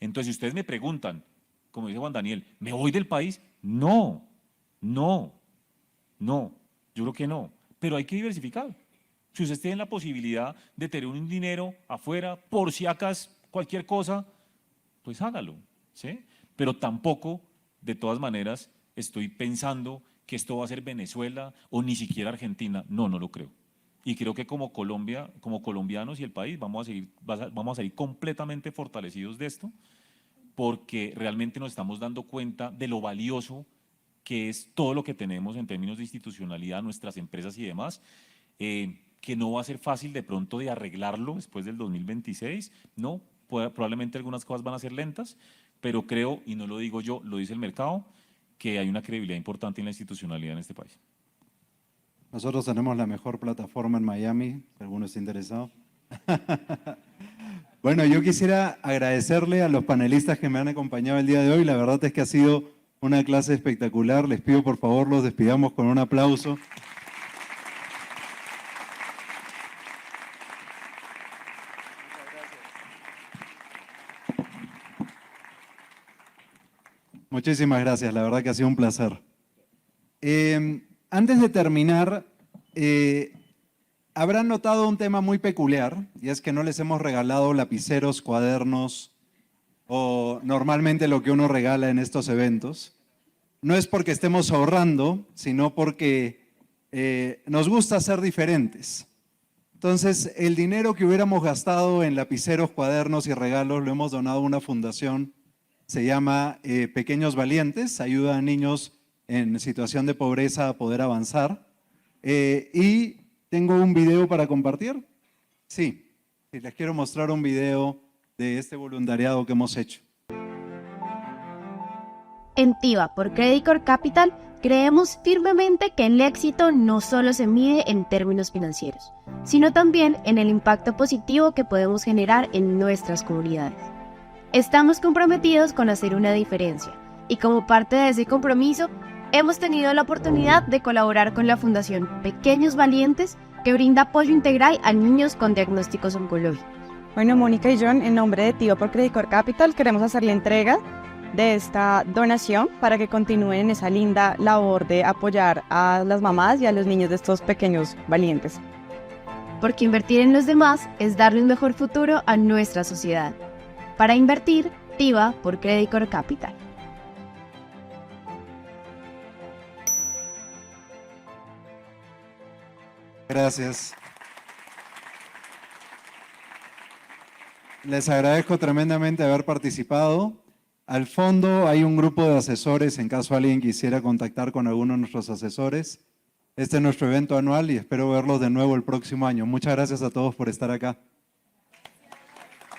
Entonces, si ustedes me preguntan, como dice Juan Daniel, ¿me voy del país? No, yo creo que no, pero hay que diversificar. Si ustedes tienen la posibilidad de tener un dinero afuera, por si acaso cualquier cosa, pues hágalo, ¿sí? Pero tampoco, de todas maneras, estoy pensando que esto va a ser Venezuela o ni siquiera Argentina. No, no lo creo. Y creo que como Colombia, como colombianos y el país, vamos a salir completamente fortalecidos de esto, porque realmente nos estamos dando cuenta de lo valioso que es todo lo que tenemos en términos de institucionalidad, nuestras empresas y demás, que no va a ser fácil de pronto de arreglarlo después del 2026, ¿no? Probablemente algunas cosas van a ser lentas, pero creo, y no lo digo yo, lo dice el mercado, que hay una credibilidad importante en la institucionalidad en este país. Nosotros tenemos la mejor plataforma en Miami, si alguno está interesado. Bueno, yo quisiera agradecerle a los panelistas que me han acompañado el día de hoy. La verdad es que ha sido una clase espectacular. Les pido por favor los despidamos con un aplauso. Muchísimas gracias, la verdad que ha sido un placer. Antes de terminar, habrán notado un tema muy peculiar, y es que no les hemos regalado lapiceros, cuadernos, o normalmente lo que uno regala en estos eventos. No es porque estemos ahorrando, sino porque nos gusta ser diferentes. Entonces, el dinero que hubiéramos gastado en lapiceros, cuadernos y regalos lo hemos donado a una fundación. Se llama Pequeños Valientes, ayuda a niños en situación de pobreza a poder avanzar. Y tengo un video para compartir. Sí, les quiero mostrar un video de este voluntariado que hemos hecho. En TIVA por Credit Corp Capital creemos firmemente que el éxito no solo se mide en términos financieros, sino también en el impacto positivo que podemos generar en nuestras comunidades. Estamos comprometidos con hacer una diferencia y como parte de ese compromiso hemos tenido la oportunidad de colaborar con la Fundación Pequeños Valientes que brinda apoyo integral a niños con diagnósticos oncológicos. Bueno, Mónica y John, en nombre de TIVA por Credit Corp Capital queremos hacer la entrega de esta donación para que continúen en esa linda labor de apoyar a las mamás y a los niños de estos pequeños valientes. Porque invertir en los demás es darle un mejor futuro a nuestra sociedad. Para invertir, TIVA por Credit Corp Capital. Gracias. Les agradezco tremendamente haber participado. Al fondo hay un grupo de asesores en caso alguien quisiera contactar con alguno de nuestros asesores. Este es nuestro evento anual y espero verlos de nuevo el próximo año. Muchas gracias a todos por estar acá.